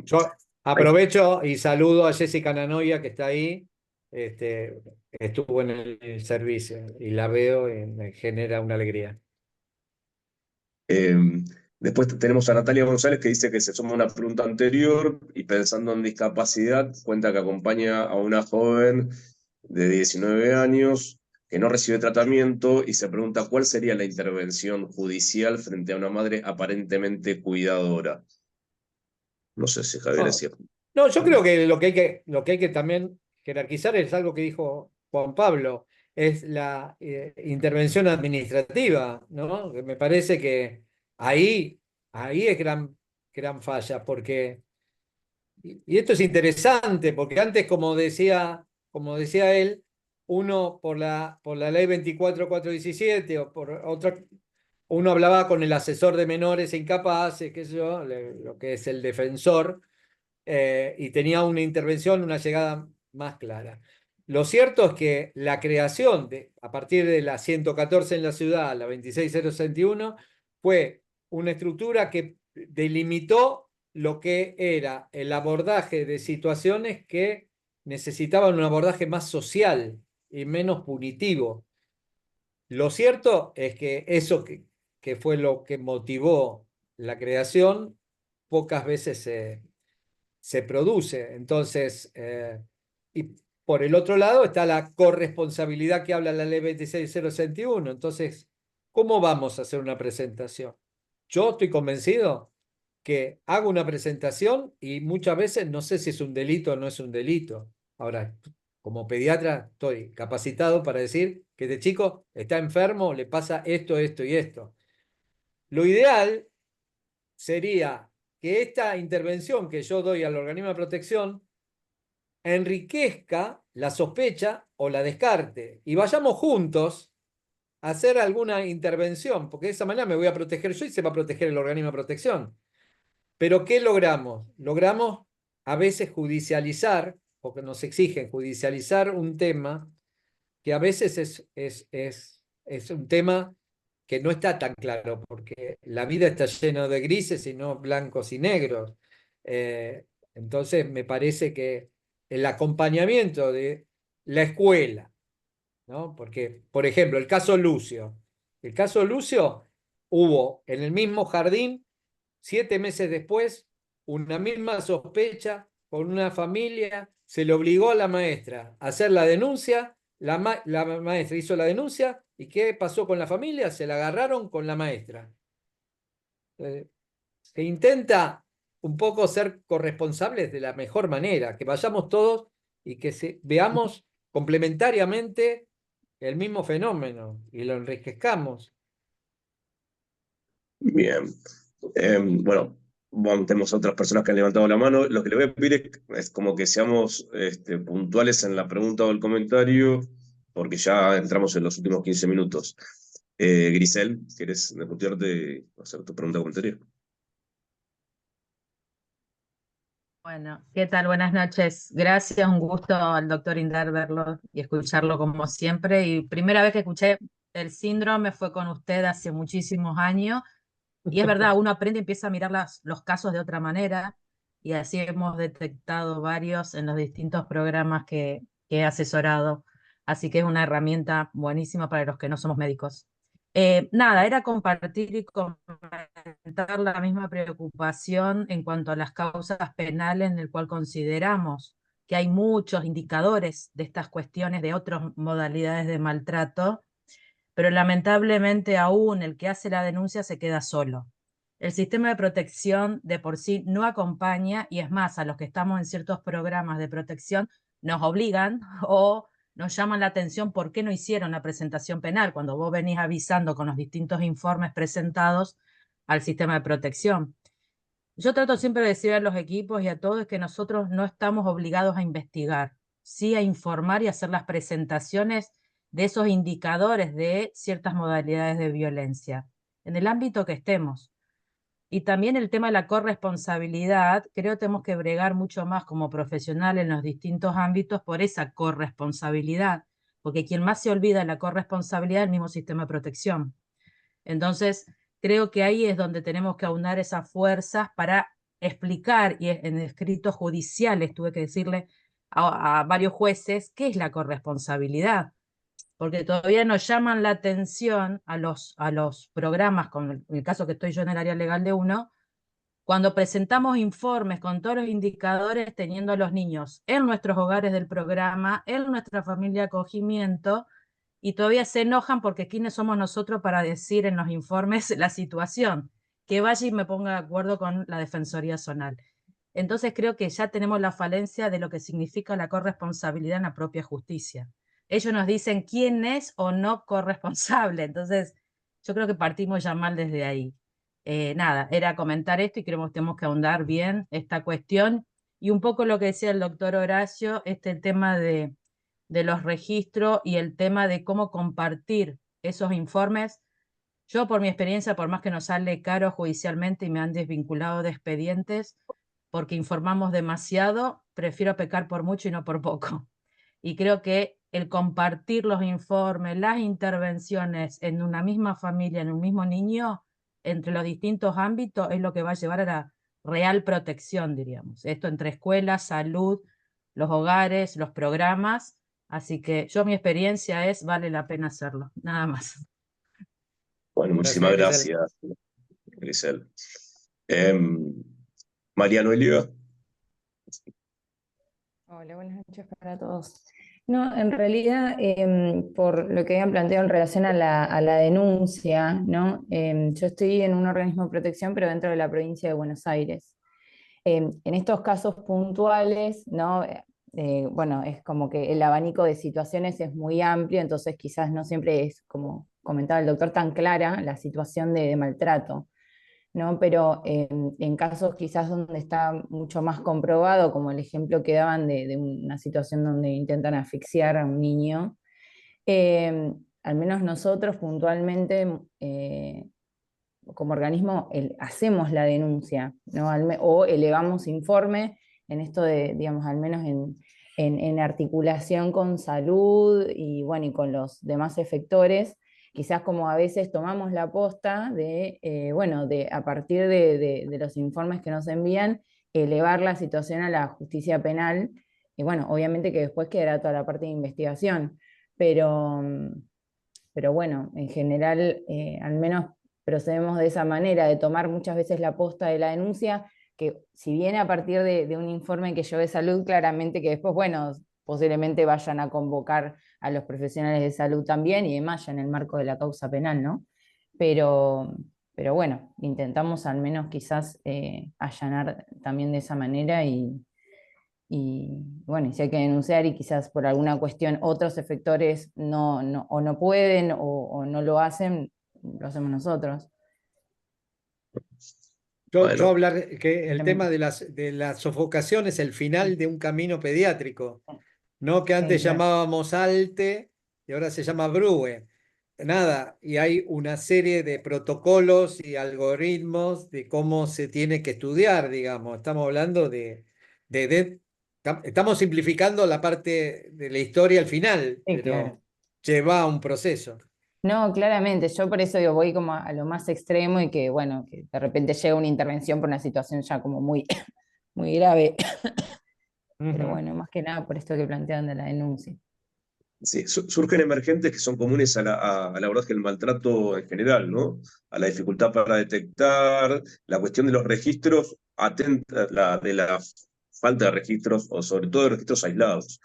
[SPEAKER 3] yo aprovecho y saludo a Jessica Nanoia, que está ahí, estuvo en el servicio y la veo y me genera una alegría.
[SPEAKER 1] Eh, Después tenemos a Natalia González que dice que se suma una pregunta anterior y pensando en discapacidad, cuenta que acompaña a una joven de 19 años que no recibe tratamiento y se pregunta cuál sería la intervención judicial frente a una madre aparentemente cuidadora. No sé si Javier es cierto.
[SPEAKER 3] No, yo creo que lo que hay que también jerarquizar es algo que dijo Juan Pablo, es la intervención administrativa, ¿no? Que me parece que ahí es gran falla, porque, y esto es interesante, porque antes, como decía él, uno por la ley 24.417 o por otra, uno hablaba con el asesor de menores e incapaces, qué sé yo, lo que es el defensor, y tenía una intervención, una llegada más clara. Lo cierto es que la creación, a partir de la 114 en la ciudad, la 26061, fue una estructura que delimitó lo que era el abordaje de situaciones que necesitaban un abordaje más social y menos punitivo. Lo cierto es que eso que fue lo que motivó la creación, pocas veces se produce. Entonces, y por el otro lado está la corresponsabilidad que habla la ley 26061. Entonces, ¿cómo vamos a hacer una presentación? Yo estoy convencido que hago una presentación y muchas veces no sé si es un delito o no es un delito. Ahora, como pediatra estoy capacitado para decir que este chico está enfermo, le pasa esto, esto y esto. Lo ideal sería que esta intervención que yo doy al organismo de protección enriquezca la sospecha o la descarte y vayamos juntos a hacer alguna intervención, porque de esa manera me voy a proteger yo y se va a proteger el organismo de protección. Pero ¿qué logramos? Logramos a veces judicializar, porque nos exigen judicializar un tema que a veces es un tema que no está tan claro, porque la vida está llena de grises y no blancos y negros. Entonces me parece que el acompañamiento de la escuela, ¿no? Porque, por ejemplo, el caso Lucio. El caso Lucio hubo en el mismo jardín, 7 meses después, una misma sospecha con una familia, se le obligó a la maestra a hacer la denuncia, la maestra hizo la denuncia, ¿y qué pasó con la familia? Se la agarraron con la maestra. Se intenta un poco ser corresponsables de la mejor manera, que vayamos todos y que veamos complementariamente el mismo fenómeno y lo enriquezcamos.
[SPEAKER 1] Bien. Bueno, tenemos otras personas que han levantado la mano. Lo que le voy a pedir es como que seamos puntuales en la pregunta o el comentario, porque ya entramos en los últimos 15 minutos. Grisel, ¿quieres desmutearte y hacer tu pregunta o comentario?
[SPEAKER 8] Bueno, ¿qué tal? Buenas noches. Gracias, un gusto al doctor Indar verlo y escucharlo como siempre. Y primera vez que escuché el síndrome fue con usted hace muchísimos años. Y es verdad, uno aprende y empieza a mirar los casos de otra manera. Y así hemos detectado varios en los distintos programas que he asesorado. así que es una herramienta buenísima para los que no somos médicos. Nada, era compartir y comentar la misma preocupación en cuanto a las causas penales, en el cual consideramos que hay muchos indicadores de estas cuestiones de otras modalidades de maltrato, pero lamentablemente aún el que hace la denuncia se queda solo. El sistema de protección de por sí no acompaña, y es más, a los que estamos en ciertos programas de protección nos obligan o nos llaman la atención por qué no hicieron la presentación penal, cuando vos venís avisando con los distintos informes presentados al sistema de protección. Yo trato siempre de decir a los equipos y a todos que nosotros no estamos obligados a investigar, sí a informar y hacer las presentaciones de esos indicadores de ciertas modalidades de violencia, en el ámbito que estemos. Y también el tema de la corresponsabilidad, creo que tenemos que bregar mucho más como profesional en los distintos ámbitos por esa corresponsabilidad, porque quien más se olvida de la corresponsabilidad es el mismo sistema de protección. Entonces, creo que ahí es donde tenemos que aunar esas fuerzas para explicar, y en escritos judiciales tuve que decirle a varios jueces qué es la corresponsabilidad, porque todavía nos llaman la atención a los programas, con el caso que estoy yo en el área legal de uno, cuando presentamos informes con todos los indicadores teniendo a los niños en nuestros hogares del programa, en nuestra familia de acogimiento, y todavía se enojan porque quiénes somos nosotros para decir en los informes la situación, que vaya y me ponga de acuerdo con la Defensoría Zonal. Entonces creo que ya tenemos la falencia de lo que significa la corresponsabilidad en la propia justicia. Ellos nos dicen quién es o no corresponsable, entonces yo creo que partimos ya mal desde ahí. Nada, era comentar esto y creemos que tenemos que ahondar bien esta cuestión, y un poco lo que decía el doctor Horacio, este tema de los registros y el tema de cómo compartir esos informes. Yo por mi experiencia, por más que nos sale caro judicialmente y me han desvinculado de expedientes porque informamos demasiado, prefiero pecar por mucho y no por poco. Y creo que el compartir los informes, las intervenciones en una misma familia, en un mismo niño, entre los distintos ámbitos, es lo que va a llevar a la real protección, diríamos. Esto entre escuelas, salud, los hogares, los programas. Así que mi experiencia es, vale la pena hacerlo, nada más.
[SPEAKER 1] Bueno, muchísimas gracias, Grisel. Mariano Eliva.
[SPEAKER 9] Hola, buenas noches para todos. No, en realidad, por lo que habían planteado en relación a la denuncia, ¿no? Yo estoy en un organismo de protección, pero dentro de la provincia de Buenos Aires. En estos casos puntuales, ¿no? Bueno, es como que el abanico de situaciones es muy amplio, entonces quizás no siempre es, como comentaba el doctor, tan clara la situación de maltrato, ¿no? Pero en casos quizás donde está mucho más comprobado, como el ejemplo que daban de una situación donde intentan asfixiar a un niño, al menos nosotros puntualmente, como organismo, hacemos la denuncia, ¿no? O elevamos informe en esto de, digamos, al menos en articulación con salud y, bueno, y con los demás efectores. Quizás como a veces tomamos la posta de, bueno, a partir de los informes que nos envían, elevar la situación a la justicia penal, y bueno, obviamente que después quedará toda la parte de investigación, pero bueno, en general, al menos procedemos de esa manera, de tomar muchas veces la posta de la denuncia, que si viene a partir de un informe que yo de salud, claramente que después, bueno, posiblemente vayan a convocar a los profesionales de salud también y demás, ya en el marco de la causa penal, ¿no? Pero bueno, intentamos al menos quizás allanar también de esa manera y bueno, y si hay que denunciar y quizás por alguna cuestión otros efectores o no pueden o no lo hacen, lo hacemos nosotros.
[SPEAKER 3] Yo hablar que el tema de la sofocación es el final de un camino pediátrico, ¿no? Que antes llamábamos ALTE y ahora se llama BRUE. Nada, y hay una serie de protocolos y algoritmos de cómo se tiene que estudiar, digamos. Estamos hablando estamos simplificando la parte de la historia al final,
[SPEAKER 9] Sí,
[SPEAKER 3] pero
[SPEAKER 9] claro.
[SPEAKER 3] lleva a un proceso.
[SPEAKER 9] No, claramente, yo por eso digo, voy como a lo más extremo y que, bueno, que de repente llega una intervención por una situación ya como muy, muy grave. Pero bueno, más que nada por esto que plantean de la denuncia.
[SPEAKER 1] Sí, surgen emergentes que son comunes al abordaje del maltrato en general, ¿no? A la dificultad para detectar, la cuestión de los registros, de la falta de registros, o sobre todo de registros aislados,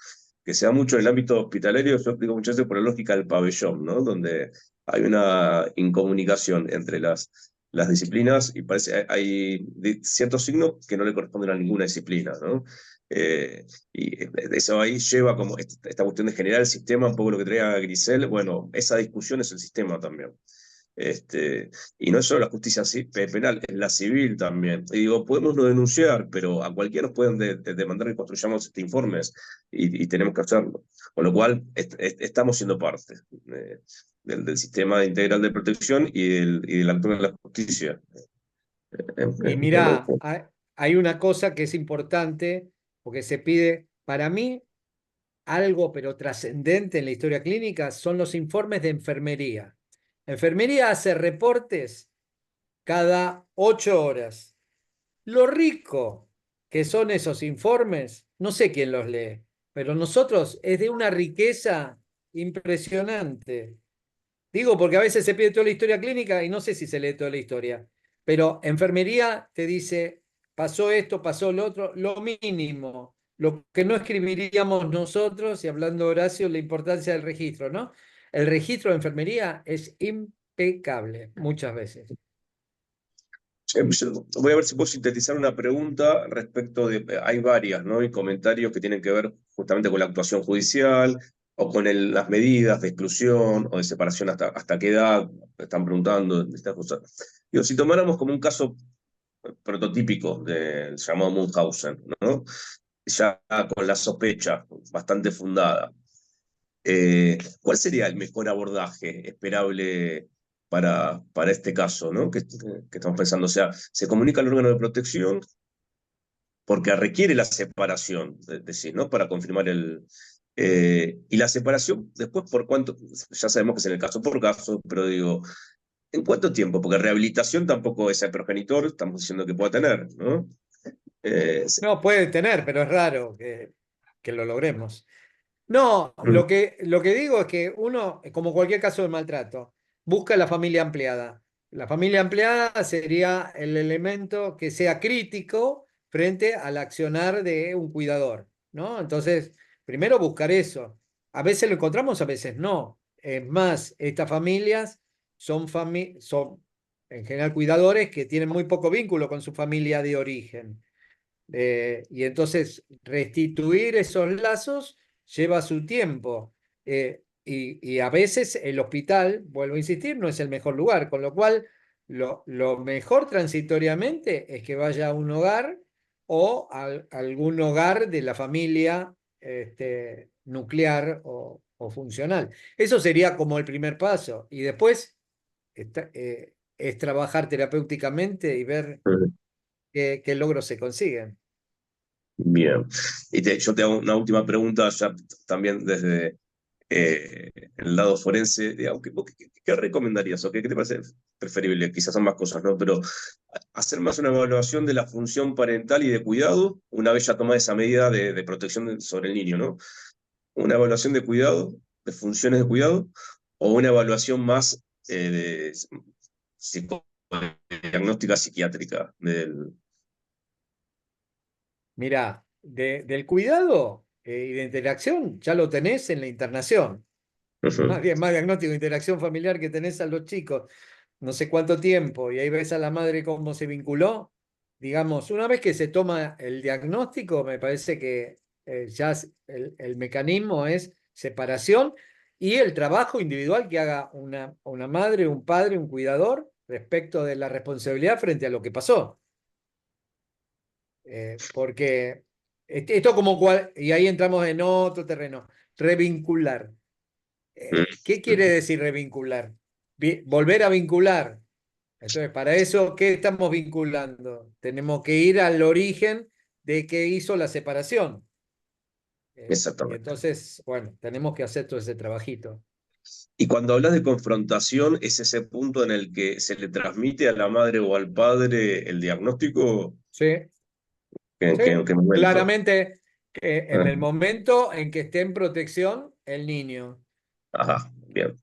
[SPEAKER 1] que se da mucho en el ámbito hospitalario. Yo explico muchas veces por la lógica del pabellón, ¿no? Donde hay una incomunicación entre las disciplinas y parece hay ciertos signos que no le corresponden a ninguna disciplina, ¿no? Y eso ahí lleva como esta cuestión de generar el sistema, un poco lo que traía Grisel. Bueno, esa discusión es el sistema también. Y no es solo la justicia penal, es la civil también. Y digo, podemos no denunciar, pero a cualquiera nos pueden demandar que construyamos informes y tenemos que hacerlo. Con lo cual, estamos siendo parte del sistema integral de protección y del actor de la justicia.
[SPEAKER 3] Y mira, hay una cosa que es importante, porque se pide, para mí, algo pero trascendente en la historia clínica, son los informes de enfermería. Enfermería hace reportes cada 8 horas. Lo rico que son esos informes, no sé quién los lee, pero nosotros es de una riqueza impresionante. Digo, porque a veces se pide toda la historia clínica y no sé si se lee toda la historia, pero enfermería te dice, pasó esto, pasó lo otro, lo mínimo, lo que no escribiríamos nosotros, y hablando Horacio, la importancia del registro, ¿no? El registro de enfermería es impecable muchas veces.
[SPEAKER 1] Voy a ver si puedo sintetizar una pregunta respecto de, hay varias, ¿no? Y comentarios que tienen que ver justamente con la actuación judicial o con las medidas de exclusión o de separación hasta qué edad, están preguntando estas cosas. Digo, si tomáramos como un caso prototípico del llamado Munchausen, ¿no? Ya con la sospecha bastante fundada, ¿cuál sería el mejor abordaje esperable para este caso, ¿no? Que estamos pensando? O sea, se comunica al órgano de protección porque requiere la separación, decir, ¿no? Para confirmar y la separación, después, ¿por cuánto? Ya sabemos que es en el caso por caso, pero digo, ¿en cuánto tiempo? Porque rehabilitación tampoco es el progenitor, estamos diciendo que pueda tener, ¿no?
[SPEAKER 3] No, puede tener, pero es raro que lo logremos. No, lo que digo es que uno, como cualquier caso de maltrato, busca la familia ampliada. La familia ampliada sería el elemento que sea crítico frente al accionar de un cuidador, ¿no? Entonces, primero buscar eso. A veces lo encontramos, a veces no. Es más, estas familias son en general cuidadores que tienen muy poco vínculo con su familia de origen. Y entonces restituir esos lazos lleva su tiempo. Y a veces el hospital, vuelvo a insistir, no es el mejor lugar, con lo cual lo mejor transitoriamente es que vaya a un hogar o a algún hogar de la familia nuclear o funcional. Eso sería como el primer paso. Y después es trabajar terapéuticamente y ver qué logros se consiguen.
[SPEAKER 1] Bien. Y yo te hago una última pregunta, ya también desde el lado forense. Digamos, ¿qué recomendarías o qué te parece preferible? Quizás son más cosas, ¿no? Pero hacer más una evaluación de la función parental y de cuidado una vez ya tomada esa medida de protección sobre el niño, ¿no? Una evaluación de cuidado, de funciones de cuidado, o una evaluación más diagnóstica psiquiátrica
[SPEAKER 3] Mirá, del cuidado y de interacción ya lo tenés en la internación. Más diagnóstico de interacción familiar que tenés a los chicos, no sé cuánto tiempo, y ahí ves a la madre cómo se vinculó. Digamos, una vez que se toma el diagnóstico, me parece que ya el mecanismo es separación y el trabajo individual que haga una madre, un padre, un cuidador respecto de la responsabilidad frente a lo que pasó. Porque esto como y ahí entramos en otro terreno, revincular. ¿Qué quiere decir revincular? Volver a vincular. Entonces, para eso, ¿qué estamos vinculando? Tenemos que ir al origen de qué hizo la separación. Y
[SPEAKER 1] Exactamente.
[SPEAKER 3] entonces, bueno, tenemos que hacer todo ese trabajito.
[SPEAKER 1] Y cuando hablas de confrontación, ¿es ese punto en el que se le transmite a la madre o al padre el diagnóstico?
[SPEAKER 3] Sí.
[SPEAKER 1] ¿En qué momento?
[SPEAKER 3] Claramente, en el momento en que esté en protección, el niño.
[SPEAKER 1] Ajá, bien.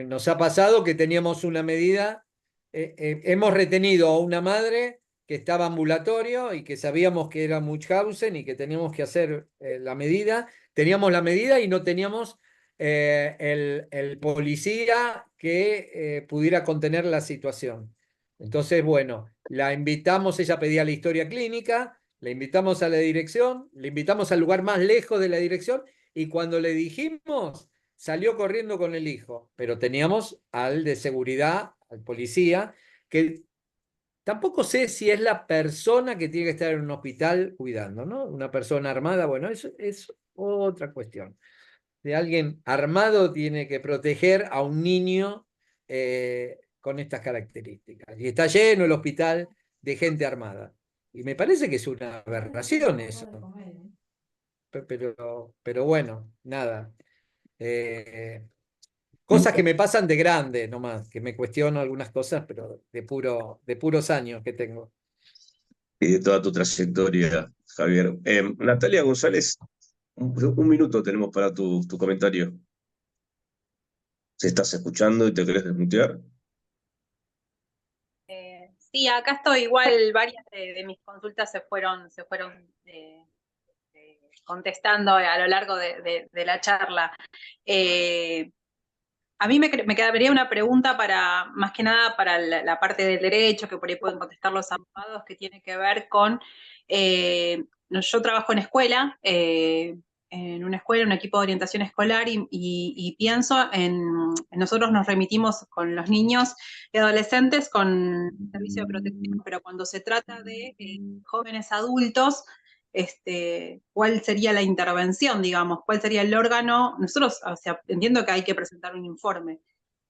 [SPEAKER 3] Nos ha pasado que teníamos una medida, hemos retenido a una madre que estaba ambulatorio y que sabíamos que era Munchausen y que teníamos que hacer la medida. Teníamos la medida y no teníamos el policía que pudiera contener la situación. Entonces, bueno, la invitamos, ella pedía la historia clínica, la invitamos a la dirección, la invitamos al lugar más lejos de la dirección y cuando le dijimos salió corriendo con el hijo, pero teníamos al de seguridad, al policía, que tampoco sé si es la persona que tiene que estar en un hospital cuidando, ¿no? Una persona armada, bueno, eso es otra cuestión. De alguien armado tiene que proteger a un niño con estas características. Y está lleno el hospital de gente armada. Y me parece que es una aberración eso. Pero bueno, nada. Cosas que me pasan de grande nomás, que me cuestiono algunas cosas, pero de puros años que tengo.
[SPEAKER 1] Y de toda tu trayectoria, Javier. Natalia González, un minuto tenemos para tu comentario. Si estás escuchando y te querés desmutear.
[SPEAKER 10] Sí, acá estoy. Igual varias de mis consultas se fueron contestando a lo largo de la charla. A mí me quedaría una pregunta más que nada para la parte del derecho, que por ahí pueden contestar los abogados, que tiene que ver con, yo trabajo en escuela, en una escuela, un equipo de orientación escolar, y pienso nosotros nos remitimos con los niños y adolescentes con servicio de protección, pero cuando se trata de jóvenes adultos, cuál sería la intervención, digamos, cuál sería el órgano. Nosotros, o sea, entiendo que hay que presentar un informe,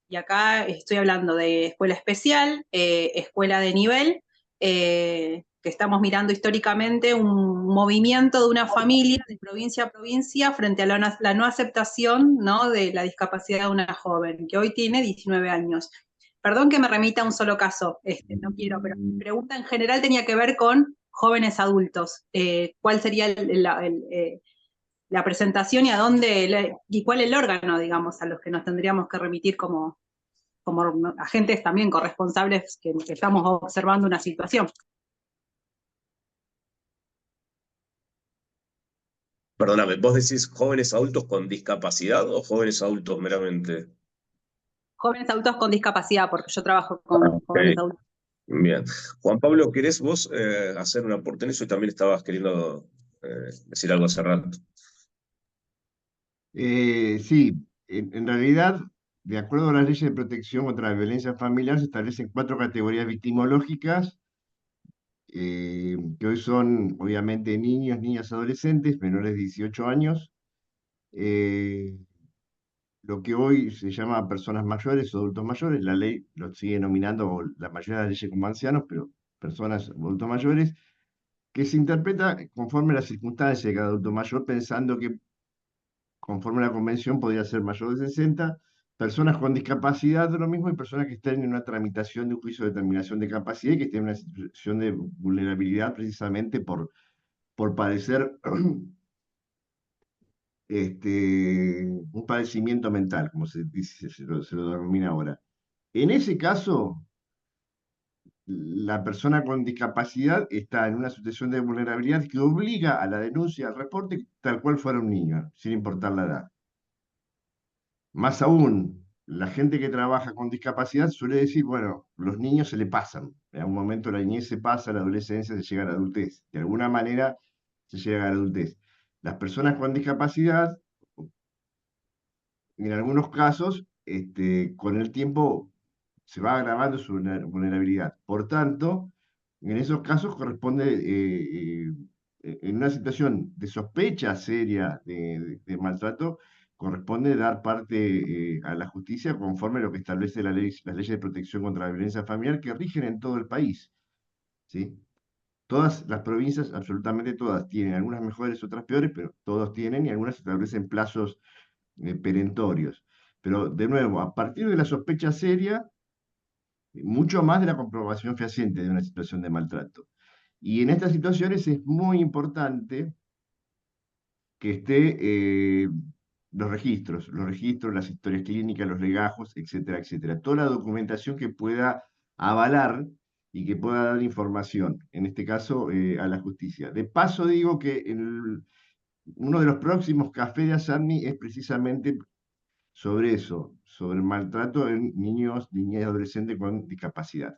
[SPEAKER 10] y acá estoy hablando de escuela especial, escuela de nivel, que estamos mirando históricamente un movimiento de una familia de provincia a provincia frente a la no aceptación, ¿no?, de la discapacidad de una joven, que hoy tiene 19 años. Perdón que me remita a un solo caso, no quiero, pero mi pregunta en general tenía que ver con jóvenes adultos. ¿Cuál sería la presentación y y cuál el órgano, digamos, a los que nos tendríamos que remitir como agentes también corresponsables que estamos observando una situación?
[SPEAKER 1] Perdóname, ¿vos decís jóvenes adultos con discapacidad o jóvenes adultos meramente?
[SPEAKER 10] Jóvenes adultos con discapacidad, porque yo trabajo con jóvenes adultos.
[SPEAKER 1] Bien. Juan Pablo, ¿querés vos hacer un aporte en eso? Y también estabas queriendo decir algo hace rato.
[SPEAKER 4] Sí, en realidad, de acuerdo a las leyes de protección contra la violencia familiar, se establecen 4 categorías victimológicas, que hoy son, obviamente, niños, niñas, adolescentes, menores de 18 años, lo que hoy se llama personas mayores o adultos mayores. La ley lo sigue nominando, la mayoría de las leyes, como ancianos, pero personas o adultos mayores, que se interpreta conforme a las circunstancias de cada adulto mayor, pensando que conforme a la convención podría ser mayor de 60, personas con discapacidad de lo mismo, y personas que estén en una tramitación de un juicio de determinación de capacidad y que estén en una situación de vulnerabilidad precisamente por padecer un padecimiento mental, como se dice, se lo denomina ahora. En ese caso, la persona con discapacidad está en una situación de vulnerabilidad que obliga a la denuncia, al reporte, tal cual fuera un niño, sin importar la edad. Más aún, la gente que trabaja con discapacidad suele decir, bueno, los niños se le pasan. En algún momento la niñez se pasa, la adolescencia se llega a la adultez. De alguna manera se llega a la adultez. Las personas con discapacidad, en algunos casos, con el tiempo se va agravando su vulnerabilidad. Por tanto, en esos casos corresponde, en una situación de sospecha seria de maltrato, corresponde dar parte a la justicia conforme a lo que establece las leyes de protección contra la violencia familiar que rigen en todo el país, ¿sí? Todas las provincias, absolutamente todas, tienen, algunas mejores, otras peores, pero todos tienen, y algunas establecen plazos perentorios. Pero, de nuevo, a partir de la sospecha seria, mucho más de la comprobación fehaciente de una situación de maltrato. Y en estas situaciones es muy importante que esté los registros, las historias clínicas, los legajos, etcétera, etcétera. Toda la documentación que pueda avalar y que pueda dar información, en este caso a la justicia. De paso digo que uno de los próximos cafés de ASAPMI es precisamente sobre eso, sobre el maltrato en niños, niñas y adolescentes con discapacidad.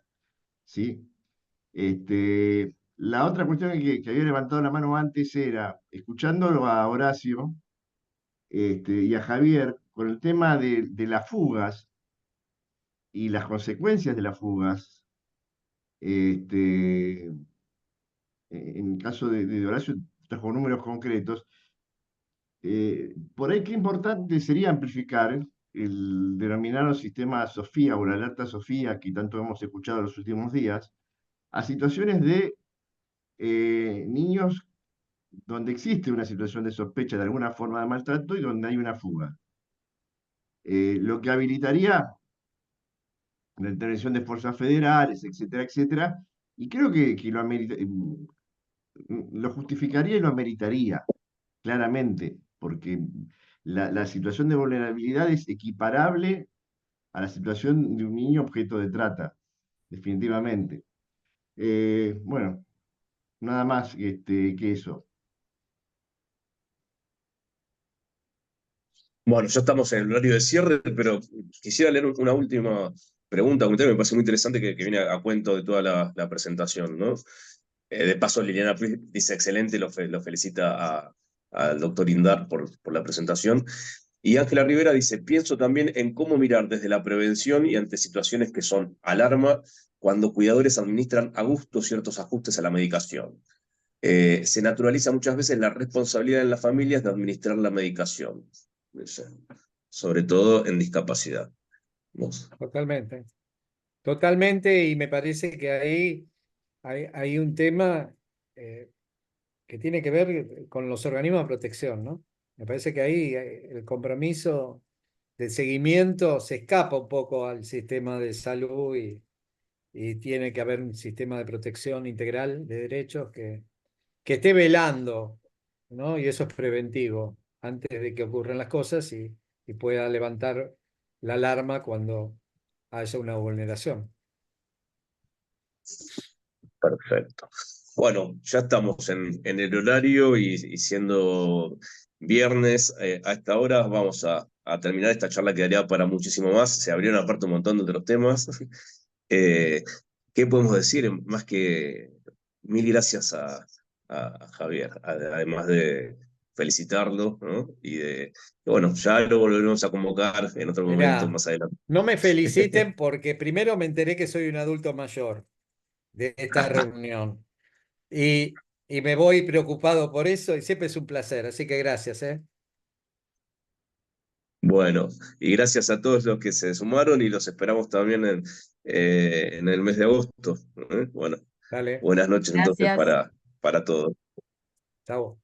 [SPEAKER 4] ¿Sí? La otra cuestión que había levantado la mano antes era, escuchándolo a Horacio y a Javier, con el tema de las fugas y las consecuencias de las fugas, en el caso de Horacio trajo números concretos, por ahí qué importante sería amplificar el denominado sistema Sofía o la alerta Sofía que tanto hemos escuchado en los últimos días, a situaciones de niños donde existe una situación de sospecha de alguna forma de maltrato y donde hay una fuga. Lo que habilitaría la intervención de fuerzas federales, etcétera, etcétera, y creo que lo justificaría y lo ameritaría, claramente, porque la situación de vulnerabilidad es equiparable a la situación de un niño objeto de trata, definitivamente. Bueno, nada más que eso.
[SPEAKER 1] Bueno, ya estamos en el horario de cierre, pero quisiera leer una última pregunta, un tema que me parece muy interesante que viene a cuento de toda la presentación, ¿no? De paso, Liliana Pris dice excelente, lo felicita al doctor Indar por la presentación. Y Ángela Rivera dice, pienso también en cómo mirar desde la prevención y ante situaciones que son alarma cuando cuidadores administran a gusto ciertos ajustes a la medicación. Se naturaliza muchas veces la responsabilidad en las familias de administrar la medicación, sobre todo en discapacidad. ¿Vos?
[SPEAKER 3] Totalmente. Totalmente, y me parece que ahí hay un tema que tiene que ver con los organismos de protección, ¿no? Me parece que ahí el compromiso de seguimiento se escapa un poco al sistema de salud y tiene que haber un sistema de protección integral de derechos que esté velando, ¿no? Y eso es preventivo, antes de que ocurran las cosas y pueda levantar la alarma cuando haya una vulneración.
[SPEAKER 1] Perfecto. Bueno, ya estamos en el horario y siendo viernes a esta hora vamos a terminar esta charla que daría para muchísimo más. Se abrieron aparte un montón de otros temas. ¿Qué podemos decir? Más que mil gracias a Javier, además de felicitarlo, ¿no? Bueno, ya lo volveremos a convocar en otro momento
[SPEAKER 3] Mirá,
[SPEAKER 1] más adelante.
[SPEAKER 3] no me feliciten porque primero me enteré que soy un adulto mayor de esta reunión y me voy preocupado por eso y siempre es un placer, así que gracias, ¿eh?
[SPEAKER 1] Bueno, y gracias a todos los que se sumaron y los esperamos también en el mes de agosto. Bueno,
[SPEAKER 3] Dale,
[SPEAKER 1] buenas noches entonces
[SPEAKER 8] Gracias.
[SPEAKER 1] para todos.
[SPEAKER 3] chao.